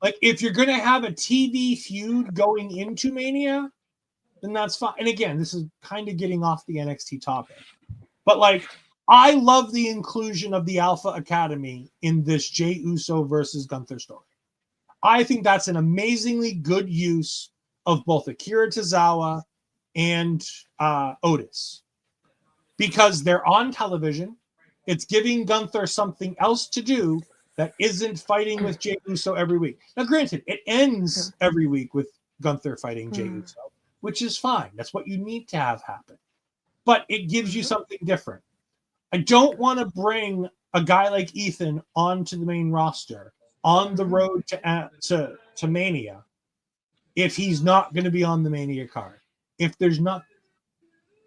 Like if you're going to have a TV feud going into Mania, then that's fine. And again, this is kind of getting off the NXT topic, but like I love the inclusion of the Alpha Academy in this Jey Uso versus Gunther story. I think that's an amazingly good use of both Akira Tozawa and Otis, because they're on television. It's giving Gunther something else to do that isn't fighting with Jey Uso every week. Now, granted, it ends every week with Gunther fighting Jey Uso, which is fine. That's what you need to have happen. But it gives you something different. I don't want to bring a guy like Ethan onto the main roster on the road to Mania if he's not going to be on the Mania card. If there's not,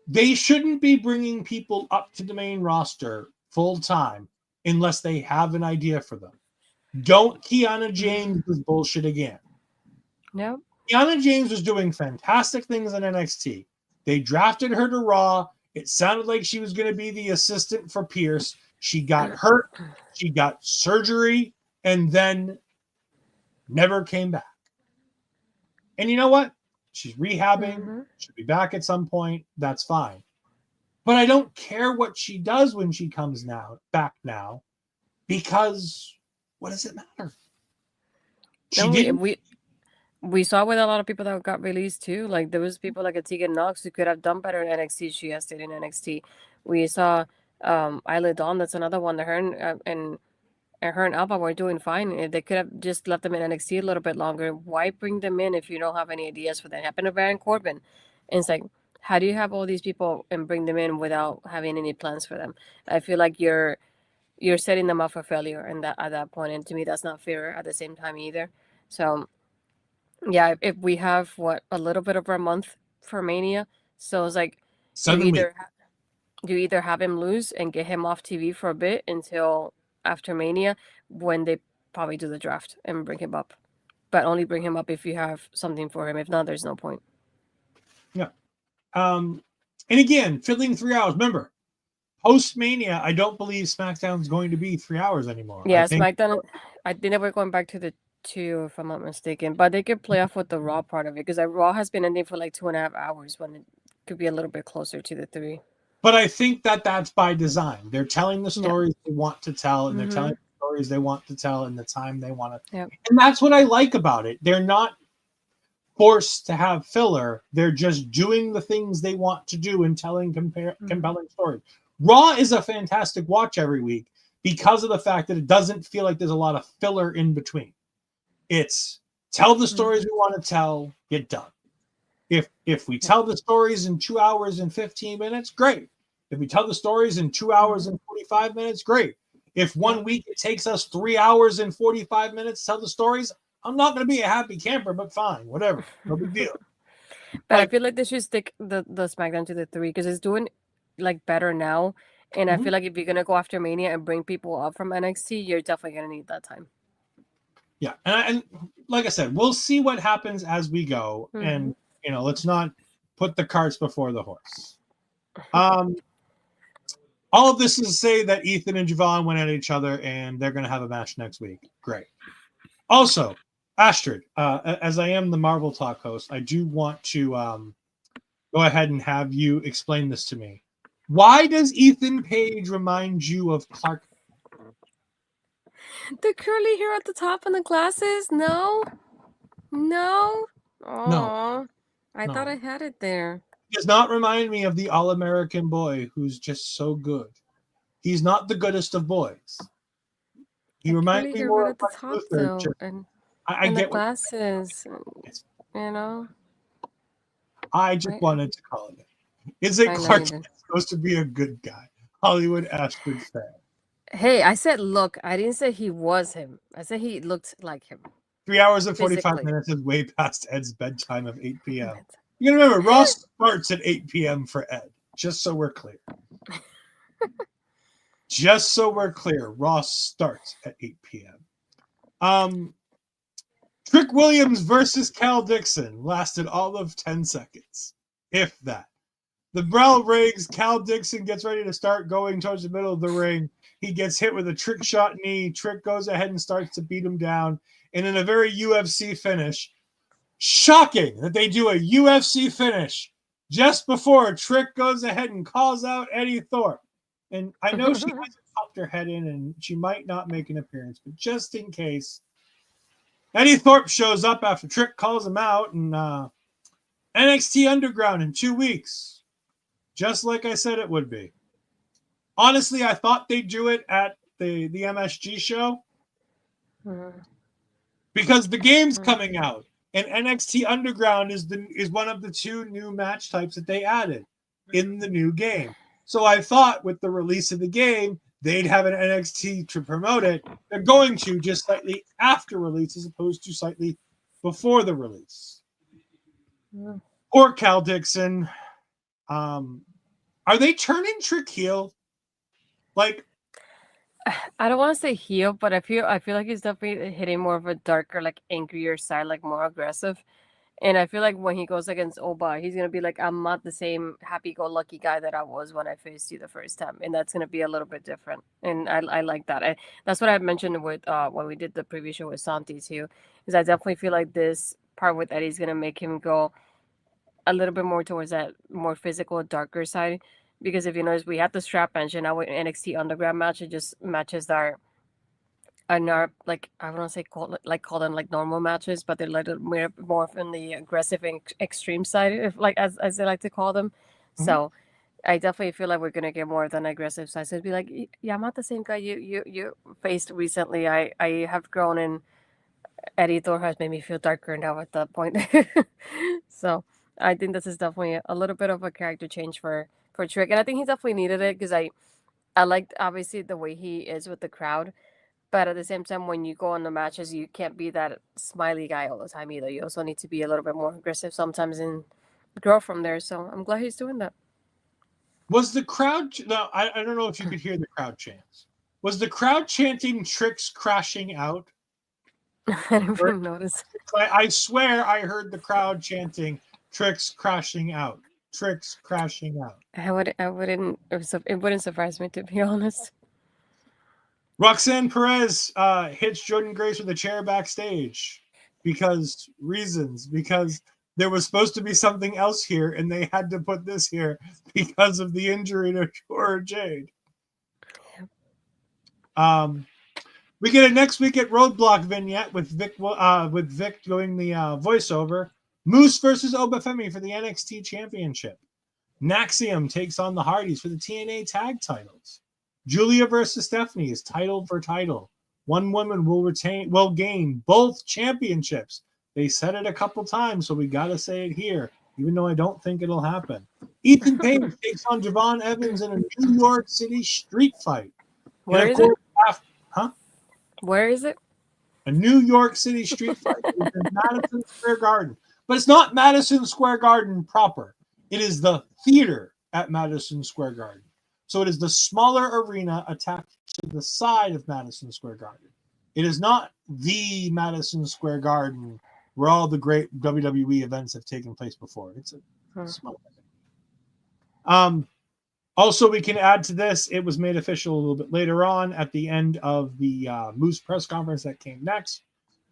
they shouldn't be bringing people up to the main roster full time unless they have an idea for them. Don't Kiana James this bullshit again. No. Kiana James was doing fantastic things in NXT. They drafted her to Raw. It sounded like she was going to be the assistant for Pierce. She got hurt. She got surgery and then never came back. And you know what? She's rehabbing. She'll be back at some point. That's fine. But I don't care what she does when she comes back now, because what does it matter? We saw with a lot of people that got released too. Like there was people like a Tegan Knox who could have done better in NXT. She has stayed in NXT. We saw Isla Dawn. That's another one. That her and Alba were doing fine. They could have just left them in NXT a little bit longer. Why bring them in if you don't have any ideas for that? Happened to Baron Corbin. And it's like, how do you have all these people and bring them in without having any plans for them? I feel like you're setting them up for failure, and that at that point, and to me, that's not fair at the same time either. So, yeah, if we have a little bit over a month for Mania, so it's like you either have him lose and get him off TV for a bit until after Mania, when they probably do the draft and bring him up, but only bring him up if you have something for him. If not, there's no point. Yeah. And again, fiddling 3 hours. Remember, post Mania, I don't believe SmackDown's going to be 3 hours anymore. Yeah, SmackDown. I think that we're going back to the 2, if I'm not mistaken. But they could play off with the Raw part of it, because Raw has been ending for like 2.5 hours when it could be a little bit closer to the 3. But I think that's by design. They're telling the stories they want to tell, and they're telling the stories they want to tell in the time they want to. Yep. And that's what I like about it. They're not forced to have filler. They're just doing the things they want to do and telling compelling stories. Raw is a fantastic watch every week because of the fact that it doesn't feel like there's a lot of filler in between. It's tell the stories we want to tell, get done. If we tell the stories in 2 hours and 15 minutes, great. If we tell the stories in 2 hours and 45 minutes, great. If 1 week it takes us 3 hours and 45 minutes to tell the stories, I'm not going to be a happy camper, but fine, whatever. No big deal. But I feel like they should stick the SmackDown to the 3, because it's doing like better now. And I feel like if you're going to go after Mania and bring people up from NXT, you're definitely going to need that time. Yeah. And like I said, we'll see what happens as we go. And, let's not put the carts before the horse. All of this is to say that Ethan and Javon went at each other, and they're going to have a match next week. Great. Also, Astrid, as I am the Marvel Talk host, I do want to go ahead and have you explain this to me. Why does Ethan Page remind you of Clark? The curly hair at the top and the glasses? No. Oh, No. I thought I had it there. He does not remind me of the all-American boy who's just so good. He's not the goodest of boys. He reminds me more of the top, though, and I get the glasses. I just wanted to call it. Is it Clark supposed to be a good guy? Hollywood Astrid fan. Hey, I said look. I didn't say he was him. I said he looked like him. 3 hours and 45 minutes is way past Ed's bedtime of 8 p.m. You gotta remember, Ross starts at 8 p.m. for Ed, just so we're clear. Just so we're clear, Ross starts at 8 p.m. Trick Williams versus Cal Dixon lasted all of 10 seconds, if that. The bell rings, Cal Dixon gets ready to start going towards the middle of the ring. He gets hit with a trick shot knee. Trick goes ahead and starts to beat him down. And in a very UFC finish, shocking that they do a UFC finish just before Trick goes ahead and calls out Eddie Thorpe. And I know she hasn't popped her head in and she might not make an appearance, but just in case, Eddie Thorpe shows up after Trick calls him out, and NXT Underground in 2 weeks. Just like I said it would be. Honestly, I thought they'd do it at the MSG show because the game's coming out, and NXT Underground is one of the 2 new match types that they added in the new game. So I thought with the release of the game, they'd have an NXT to promote it. They're going to just slightly after release as opposed to slightly before the release. Or Cal Dixon. Are they turning Trick heel? Like, I don't want to say heel, but I feel like he's definitely hitting more of a darker, like angrier side, like more aggressive. And I feel like when he goes against Oba, he's gonna be like, I'm not the same happy-go-lucky guy that I was when I faced you the first time, and that's gonna be a little bit different. And I like that. That's what I mentioned with when we did the preview show with Santi too, is I definitely feel like this part with Eddie's gonna make him go a little bit more towards that more physical, darker side. Because if you notice, we had the strap match, and now with NXT Underground match, it just matches our like I want to say call them like normal matches, but they're like more from the aggressive and extreme side, if like as they like to call them. So I definitely feel like we're gonna get more of an aggressive side. So it'd be like, yeah, I'm not the same guy you faced recently. I have grown, and Eddie Thor has made me feel darker now at that point. So I think this is definitely a little bit of a character change for Trick, and I think he definitely needed it because I liked obviously the way he is with the crowd, but at the same time when you go on the matches you can't be that smiley guy all the time either. You also need to be a little bit more aggressive sometimes and grow from there. So I'm glad he's doing that. Was the crowd? No, I don't know if you could hear the crowd chants. Was the crowd chanting Trick's crashing out? I didn't even notice. I swear I heard the crowd chanting Trick's crashing out. Trick's crashing out. I wouldn't. It wouldn't surprise me, to be honest. Roxanne Perez hits Jordynne Grace with a chair backstage because there was supposed to be something else here, and they had to put this here because of the injury to Cora Jade. We get a next week at Roadblock vignette with Vic doing the voiceover. Moose versus Obafemi for the NXT Championship. Naxium takes on the Hardys for the TNA Tag Titles. Julia versus Stephanie is title for title. One woman will gain both championships. They said it a couple times, so we got to say it here, even though I don't think it'll happen. Ethan Page takes on Javon Evans in a New York City street fight. Where is it? Where is it? A New York City street fight. It's in Madison Square Garden. But it's not Madison Square Garden proper. It is the theater at Madison Square Garden. So it is the smaller arena attached to the side of Madison Square Garden. It is not the Madison Square Garden where all the great WWE events have taken place before. It's a small event. Also, we can add to this, it was made official a little bit later on at the end of the Moose press conference that came next,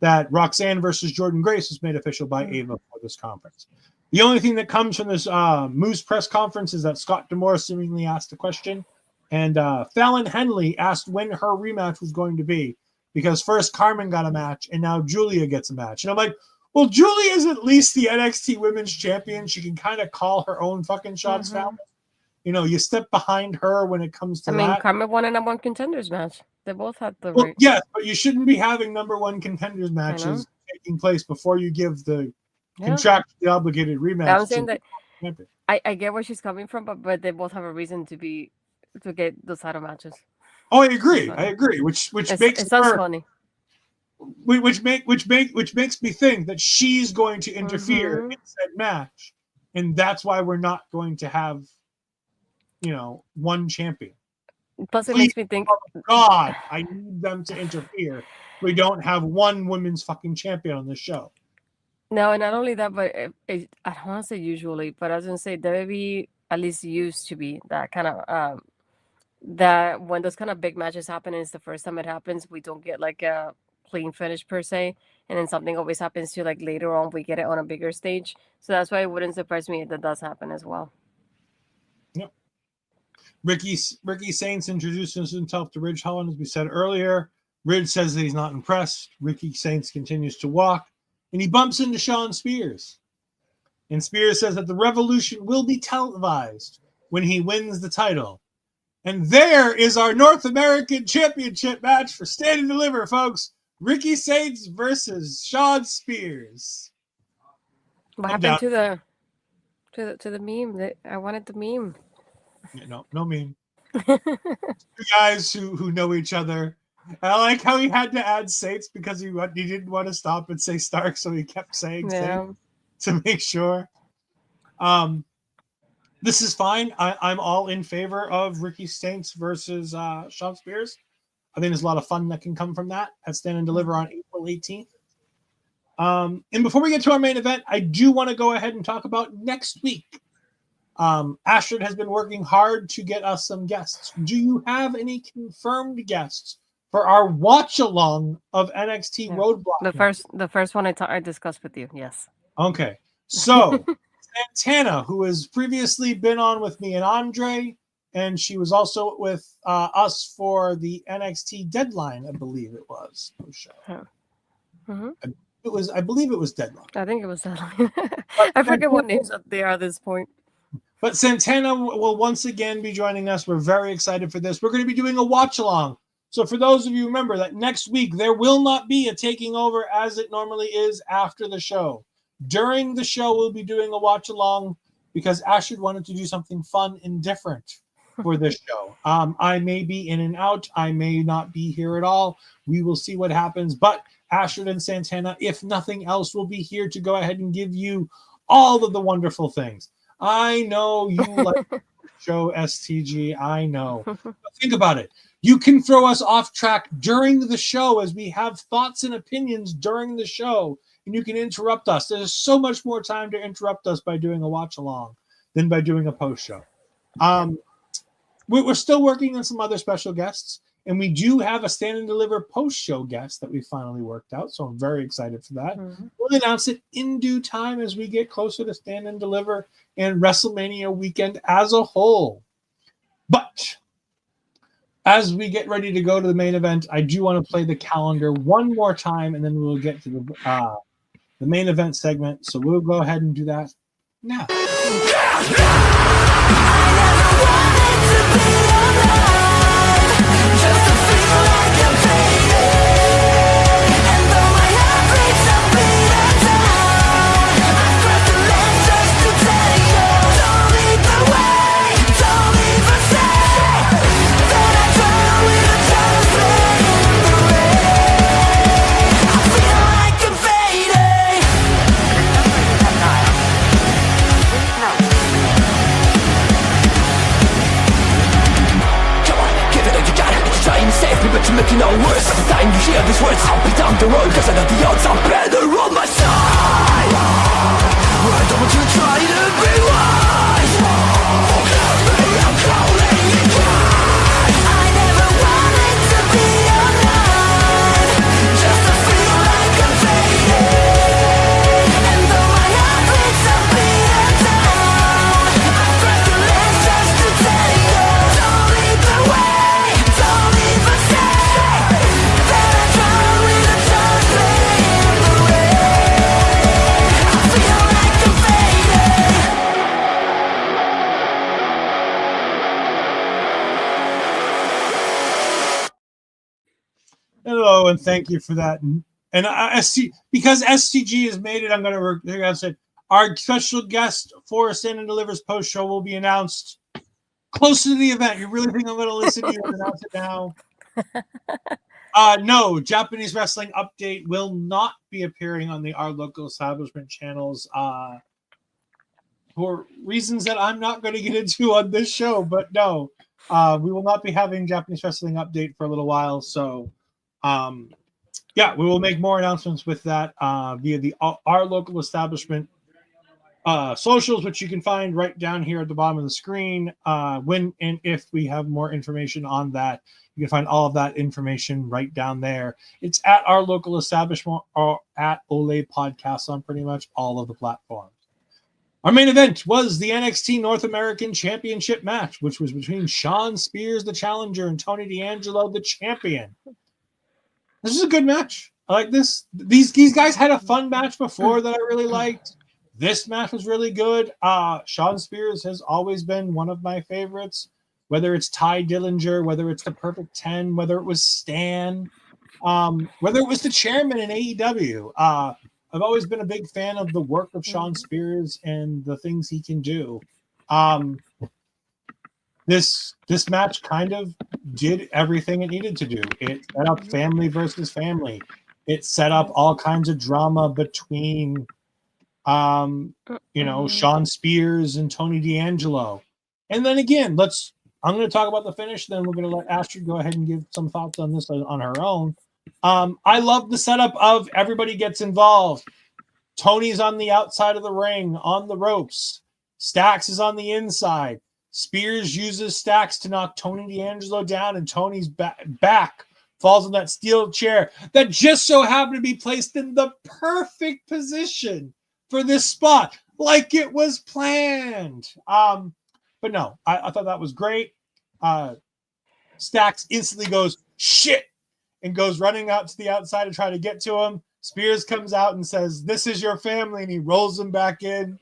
that Roxanne versus Jordynne Grace was made official by Ava for this conference. The only thing that comes from this Moose press conference is that Scott D'Amore seemingly asked a question, and Fallon Henley asked when her rematch was going to be, because first Carmen got a match, and now Julia gets a match. And I'm like, well, Julia is at least the NXT Women's Champion. She can kind of call her own fucking shots, Fallon. You know, you step behind her when it comes to that. I mean, Carmen won a number one contenders match. They both had the right. Yes, but you shouldn't be having number one contenders matches taking place before you give the contractually obligated rematch. I'm saying that I get where she's coming from, but they both have a reason to get those title matches. Oh, I agree. Which makes it sounds funny. Which makes me think that she's going to interfere in said match, and that's why we're not going to have, one champion. Plus, it makes me think, oh God, I need them to interfere. We don't have one women's fucking champion on the show. No, and not only that, but I don't want to say usually, but I was going to say WWE at least used to be that kind of that when those kind of big matches happen and it's the first time it happens, we don't get like a clean finish per se, and then something always happens to like later on we get it on a bigger stage. So that's why it wouldn't surprise me if that does happen as well. Yep. Ricky Saints introduces himself to Ridge Holland, as we said earlier. Ridge says that he's not impressed. Ricky Saints continues to walk, and he bumps into Shawn Spears. And Spears says that the Revolution will be televised when he wins the title. And there is our North American Championship match for Stand and Deliver, folks. Ricky Saints versus Shawn Spears. What happened to the meme? I wanted the meme. No meme. Two guys who know each other. I like how he had to add Saints because he didn't want to stop and say Stark, so he kept saying Saints to make sure. This is fine. I'm all in favor of Ricky Saints versus Shawn Spears. I think there's a lot of fun that can come from that at Stand and Deliver on April 18th. And before we get to our main event, I do want to go ahead and talk about next week. Ashford has been working hard to get us some guests. Do you have any confirmed guests for our watch along of NXT Roadblock? The first one I discussed with you. Yes. Okay. So Santana, who has previously been on with me and Andre, and she was also with us for the NXT Deadline, I believe it was. Mm-hmm. I believe it was Deadline. I think it was Deadline. I forget what names they are at this point. But Santana will once again be joining us. We're very excited for this. We're going to be doing a watch along. So for those of you who remember that next week, there will not be a taking over as it normally is after the show. During the show, we'll be doing a watch along because Ashford wanted to do something fun and different for this show. I may be in and out. I may not be here at all. We will see what happens. But Ashford and Santana, if nothing else, will be here to go ahead and give you all of the wonderful things. I know you like the show STG. I know. But think about it. You can throw us off track during the show as we have thoughts and opinions during the show, and you can interrupt us. There's so much more time to interrupt us by doing a watch along than by doing a post show. We're still working on some other special guests, and we do have a Stand and Deliver post show guest that we finally worked out. So I'm very excited for that. Mm-hmm. We'll announce it in due time as we get closer to Stand and Deliver and WrestleMania weekend as a whole. But as we get ready to go to the main event, I do want to play the calendar one more time, and then we'll get to the main event segment. So we'll go ahead and do that now. But you make it no worse. Every time you hear these words, I'll be down the road, cause I know the odds are better on my side. I don't want you to try to be wise. Help me, I'm calling you twice. I never wanted to be alive, just to feel like I'm fading. And though my heart beats a beat down, I press the lens just to tell you, don't lead the way, don't leave us. Hello, and thank you for that. And because STG has made it, I'm going to say our special guest for Stand and Deliver's post show will be announced closer to the event. You really think I'm going to listen to you and announce it now? No, Japanese Wrestling Update will not be appearing on Our Local Establishment channels for reasons that I'm not going to get into on this show. But no, we will not be having Japanese Wrestling Update for a little while. So, yeah, we will make more announcements with that via Our Local Establishment socials, which you can find right down here at the bottom of the screen. When and if we have more information on that, you can find all of that information right down there. It's at Our Local Establishment or at Ole Podcasts on pretty much all of the platforms. Our main event was the NXT North American Championship match, which was between Shawn Spears, the challenger, and Tony D'Angelo, the champion. This is a good match. I like this. These guys had a fun match before that I really liked. This match was really good. Shawn Spears has always been one of my favorites. Whether it's Ty Dillinger, whether it's the Perfect 10, whether it was Stan, whether it was the chairman in AEW. I've always been a big fan of the work of Shawn Spears and the things he can do. This match kind of did everything it needed to do. It set up family versus family. It set up all kinds of drama between Shawn Spears and Tony D'Angelo. And then again, I'm going to talk about the finish, then we're going to let Astrid go ahead and give some thoughts on this on her own. I love the setup of everybody gets involved. Tony's on the outside of the ring, on the ropes. Stacks is on the inside. Spears uses Stacks to knock Tony D'Angelo down, and Tony's back falls on that steel chair that just so happened to be placed in the perfect position for this spot, like it was planned. But no, I thought that was great. Stacks instantly goes, shit, and goes running out to the outside to try to get to him. Spears comes out and says, this is your family, and he rolls him back in.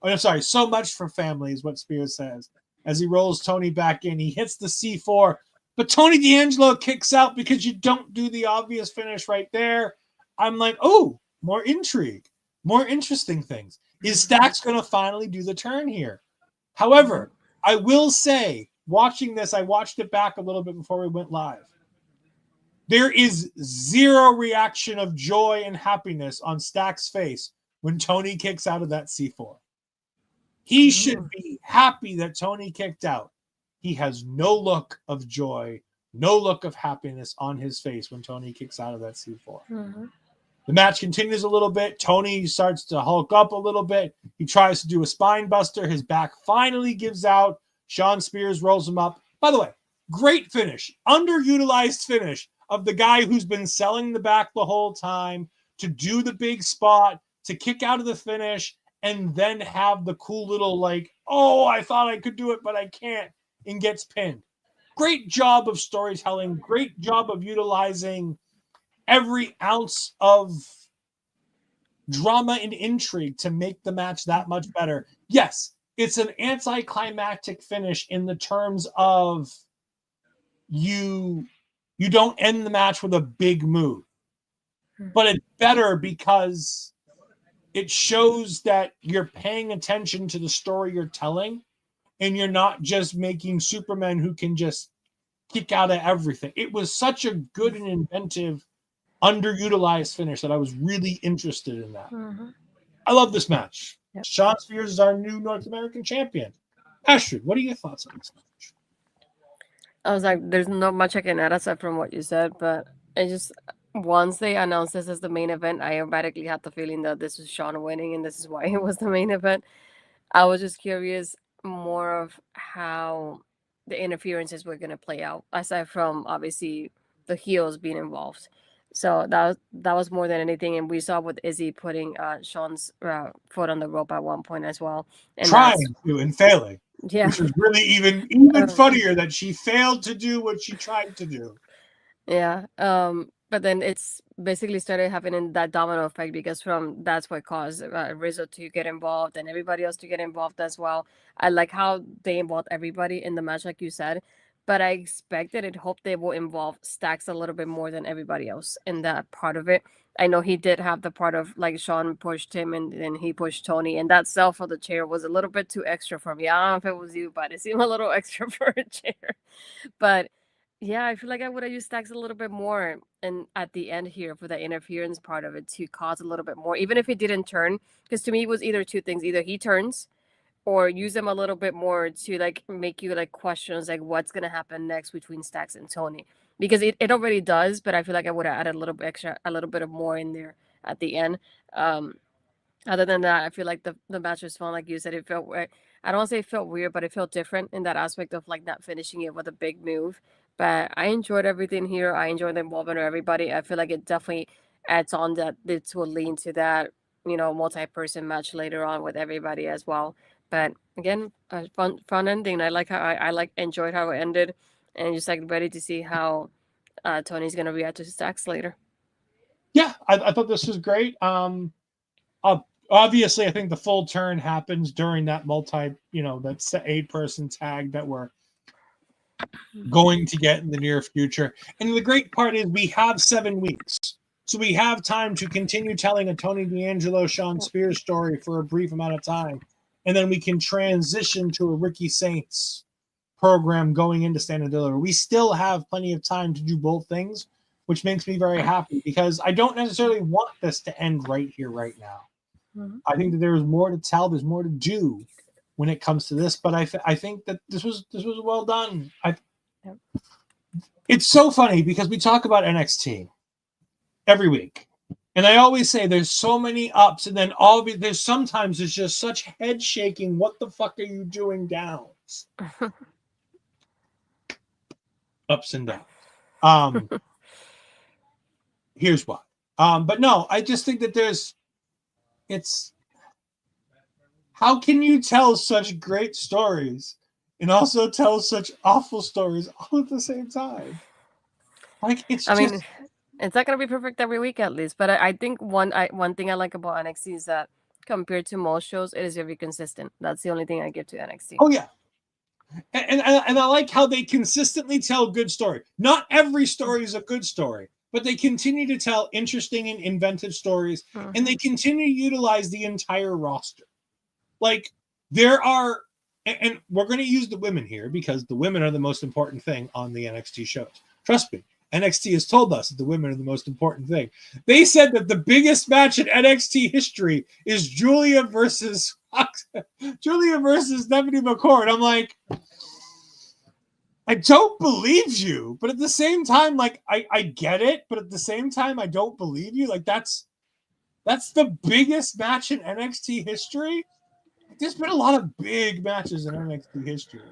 Oh, I'm sorry, so much for family is what Spears says. As he rolls Tony back in, he hits the C4, but Tony D'Angelo kicks out because you don't do the obvious finish right there. I'm like, oh, more intrigue, more interesting things. Is Stacks going to finally do the turn here? However, I will say, watching this, I watched it back a little bit before we went live. There is zero reaction of joy and happiness on Stacks' face when Tony kicks out of that C4. He should be happy that Tony kicked out. He has no look of joy, no look of happiness on his face when Tony kicks out of that C4. The match continues a little bit. Tony starts to hulk up a little bit. He tries to do a spine buster. His back finally gives out. Shawn Spears rolls him up. By the way, great finish, underutilized finish of the guy who's been selling the back the whole time to do the big spot, to kick out of the finish, and then have the cool little oh, I thought I could do it, but I can't, and gets pinned. Great job of storytelling. Great job of utilizing every ounce of drama and intrigue to make the match that much better. Yes, it's an anticlimactic finish in the terms of you don't end the match with a big move. But it's better because it shows that you're paying attention to the story you're telling, and you're not just making Supermen who can just kick out of everything. It was such a good and inventive, underutilized finish that I was really interested in that. I love this match. Yep. Shawn Spears is our new North American champion. Astrid, what are your thoughts on this match? I was like, there's not much I can add aside from what you said, but I just, once they announced this as the main event, I automatically had the feeling that this was Shawn winning and this is why it was the main event. I was just curious more of how the interferences were going to play out, aside from obviously the heels being involved. So that was more than anything, and we saw with Izzy putting Shawn's foot on the rope at one point as well, and trying to and failing. Yeah, which was really even funnier that she failed to do what she tried to do. Yeah. But then it's basically started having that domino effect because that's what caused Rizzo to get involved and everybody else to get involved as well. I like how they involved everybody in the match, like you said, but I expected and hoped they will involve Stacks a little bit more than everybody else in that part of it. I know he did have the part of like Shawn pushed him and then he pushed Tony, and that sell for the chair was a little bit too extra for me. I don't know if it was you, but it seemed a little extra for a chair. But yeah, I feel like I would have used Stacks a little bit more and at the end here for the interference part of it to cause a little bit more, even if he didn't turn. Because to me, it was either two things: either he turns or use them a little bit more to like make you like questions like what's gonna happen next between Stacks and Tony. Because it already does, but I feel like I would have added a little bit extra, a little bit of more in there at the end. Other than that, I feel like the match was fun. Like you said, it felt, I don't want to say it felt weird, but it felt different in that aspect of like not finishing it with a big move. But I enjoyed everything here. I enjoyed the involvement of everybody. I feel like it definitely adds on that it will lean to that, multi-person match later on with everybody as well. But again, a fun ending. I like how I like enjoyed how it ended, and just like ready to see how Tony's gonna react to Stacks later. Yeah, I thought this was great. Obviously, I think the full turn happens during that that's 8-person tag that we're going to get in the near future. And the great part is we have 7 weeks. So we have time to continue telling a Tony D'Angelo, Shawn Spears story for a brief amount of time. And then we can transition to a Ricky Saints program going into Stand and Deliver. We still have plenty of time to do both things, which makes me very happy because I don't necessarily want this to end right here, right now. Mhm. I think that there's more to tell, there's more to do when it comes to this, but I think that this was well done. Yep. It's so funny because we talk about NXT every week. And I always say there's so many ups, and then there's sometimes there's just such head shaking. What the fuck are you doing downs? Ups and downs. Here's why. But no, I just think that it's how can you tell such great stories and also tell such awful stories all at the same time? Like it's I just mean, it's not gonna be perfect every week at least, but I think one thing I like about NXT is that compared to most shows, it is very consistent. That's the only thing I give to NXT. oh yeah. And I like how they consistently tell good story. Not every story is a good story, but they continue to tell interesting and inventive stories, and they continue to utilize the entire roster. Like there are, and we're going to use the women here because the women are the most important thing on the NXT shows. Trust me, NXT has told us that the women are the most important thing. They said that the biggest match in NXT history is Julia versus Stephanie McCourt. I'm like, I don't believe you, but at the same time, like I get it, but at the same time, I don't believe you. Like that's the biggest match in NXT history. There's been a lot of big matches in NXT history.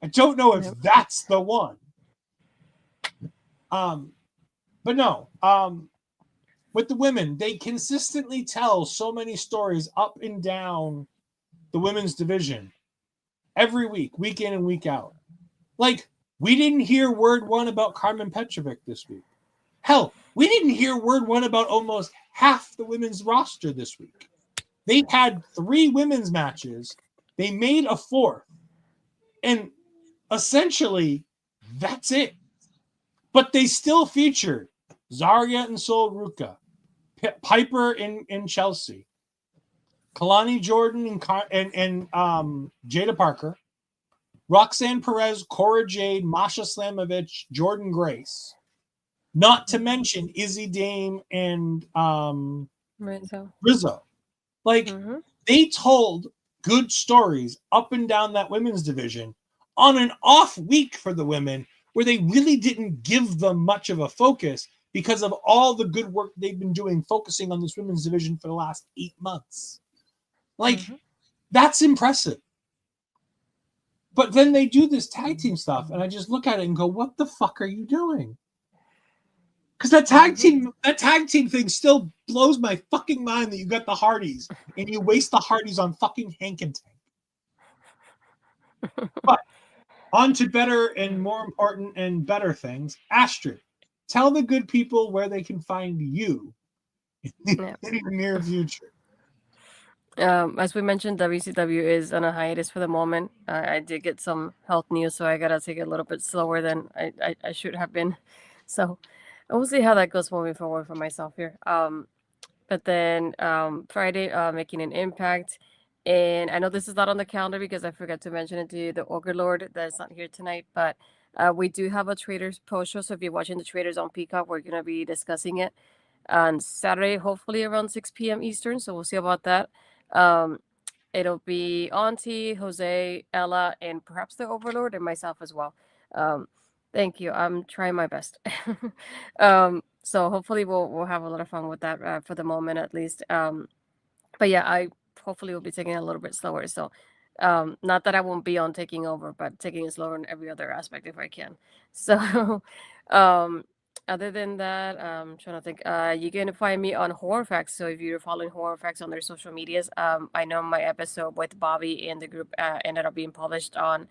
I don't know if that's the one. But no. With the women, they consistently tell so many stories up and down the women's division every week in and week out. Like, we didn't hear word one about Carmen Petrovic this week. Hell, we didn't hear word one about almost half the women's roster this week. They had 3 women's matches. They made a 4th. And essentially, that's it. But they still featured Zaria and Sol Ruca, Piper in Chelsea, Kalani Jordan and Jada Parker, Roxanne Perez, Cora Jade, Masha Slamovich, Jordynne Grace. Not to mention Izzi Dame and Rizzo. Like, they told good stories up and down that women's division on an off week for the women where they really didn't give them much of a focus because of all the good work they've been doing focusing on this women's division for the last 8 months. Like, that's impressive. But then they do this tag team stuff, and I just look at it and go, what the fuck are you doing? Because that tag team thing still blows my fucking mind that you got the Hardys and you waste the Hardys on fucking Hank and Tank. But on to better and more important and better things. Astrid, tell the good people where they can find you in the near future. As we mentioned, WCW is on a hiatus for the moment. I did get some health news, so I gotta take it a little bit slower than I should have been. So we'll see how that goes moving forward for myself here. But then Friday, making an impact. And I know this is not on the calendar because I forgot to mention it to you, the Ogre Lord that's not here tonight. But we do have a Traders post show. So if you're watching the Traders on Peacock, we're going to be discussing it on Saturday, hopefully around 6 p.m. Eastern. So we'll see about that. It'll be Auntie, Jose, Ella, and perhaps the Overlord and myself as well. Thank you. I'm trying my best. So hopefully we'll have a lot of fun with that for the moment at least. But yeah, I hopefully will be taking it a little bit slower. So not that I won't be on taking over, but taking it slower in every other aspect if I can. So other than that, I'm trying to think. You can find me on Horror Facts. So if you're following Horror Facts on their social medias, I know my episode with Bobby and the group ended up being published on.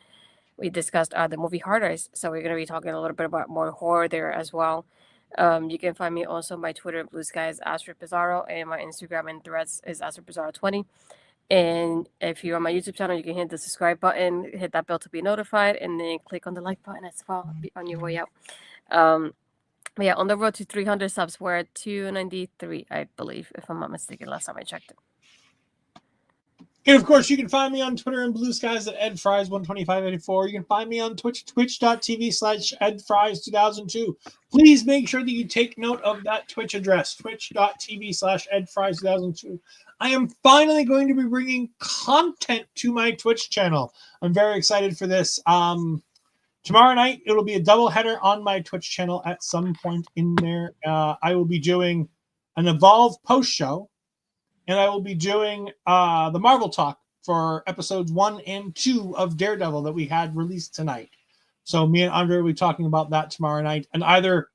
We discussed the movie Hard Eyes, so we're going to be talking a little bit about more horror there as well. You can find me also on my Twitter, Blue Skies, Astrid Pizarro, and my Instagram and Threads is Astrid Pizarro 20. And if you're on my YouTube channel, you can hit the subscribe button, hit that bell to be notified, and then click on the like button as well on your way out. But yeah, on the road to 300 subs, we're at 293, I believe, if I'm not mistaken, last time I checked it. And of course, you can find me on Twitter and Blue Skies at edfries12584. You can find me on Twitch, twitch.tv/edfries2002. Please make sure that you take note of that Twitch address, twitch.tv/edfries2002. I am finally going to be bringing content to my Twitch channel. I'm very excited for this. Tomorrow night, it'll be a doubleheader on my Twitch channel at some point in there. I will be doing an Evolve post show. And I will be doing the Marvel Talk for episodes 1 and 2 of Daredevil that we had released tonight. So me and Andre will be talking about that tomorrow night. And either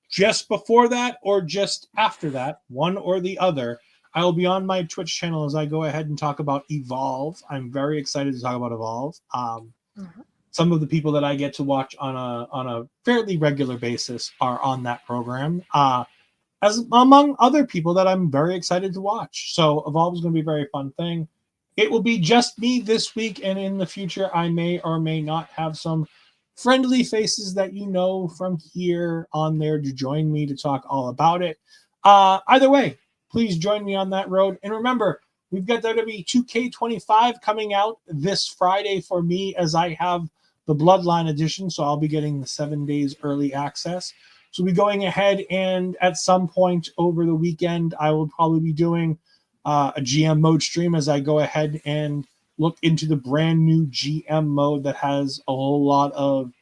just before that or just after that, one or the other, I will be on my Twitch channel as I go ahead and talk about Evolve. I'm very excited to talk about Evolve. Some of the people that I get to watch on a fairly regular basis are on that program. As among other people that I'm very excited to watch. So Evolve is going to be a very fun thing. It will be just me this week, and in the future, I may or may not have some friendly faces that you know from here on there to join me to talk all about it. Either way, please join me on that road. And remember, we've got WWE 2K25 coming out this Friday for me as I have the Bloodline edition, so I'll be getting the 7 days early access. So we'll be going ahead, and at some point over the weekend, I will probably be doing a GM mode stream as I go ahead and look into the brand new GM mode that has a whole lot of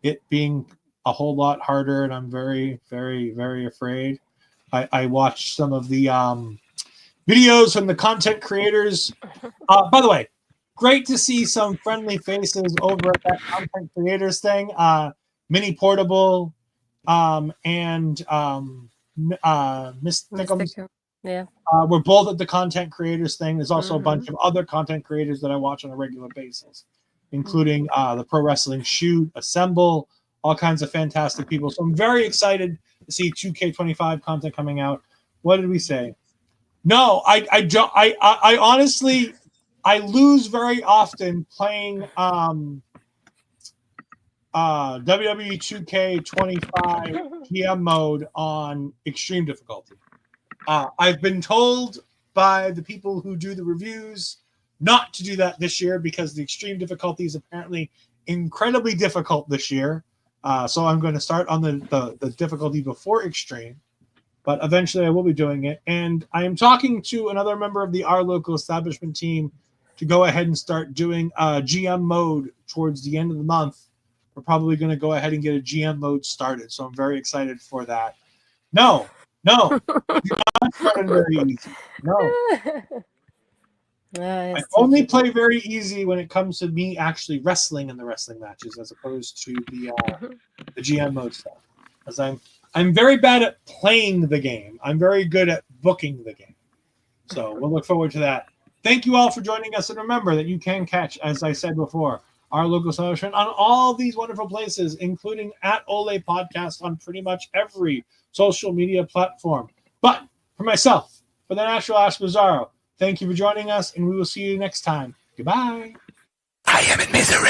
it being a whole lot harder, and I'm very, very, very afraid. I watched some of the videos from the content creators. By the way, great to see some friendly faces over at that content creators thing. Mini Portable, and Miss Nichols. Yeah. We're both at the content creators thing. There's also a bunch of other content creators that I watch on a regular basis, including the Pro Wrestling Shoot, Assemble, all kinds of fantastic people. So I'm very excited to see 2K25 content coming out. What did we say? No, I don't. I honestly, I lose very often playing WWE 2K25 GM mode on extreme difficulty. I've been told by the people who do the reviews not to do that this year because the extreme difficulty is apparently incredibly difficult this year. So I'm going to start on the difficulty before extreme, but eventually I will be doing it. And I am talking to another member of our local establishment team to go ahead and start doing GM mode towards the end of the month. We're probably going to go ahead and get a GM mode started. So I'm very excited for that. No, you're not starting very easy. No. I only play very easy when it comes to me actually wrestling in the wrestling matches as opposed to the GM mode stuff. Because I'm very bad at playing the game. I'm very good at booking the game. So we'll look forward to that. Thank you all for joining us. And remember that you can catch, as I said before, our local establishment on all these wonderful places, including at Ole Podcast on pretty much every social media platform. But for myself, for the National Ash Bizarro, thank you for joining us, and we will see you next time. Goodbye. I am in misery.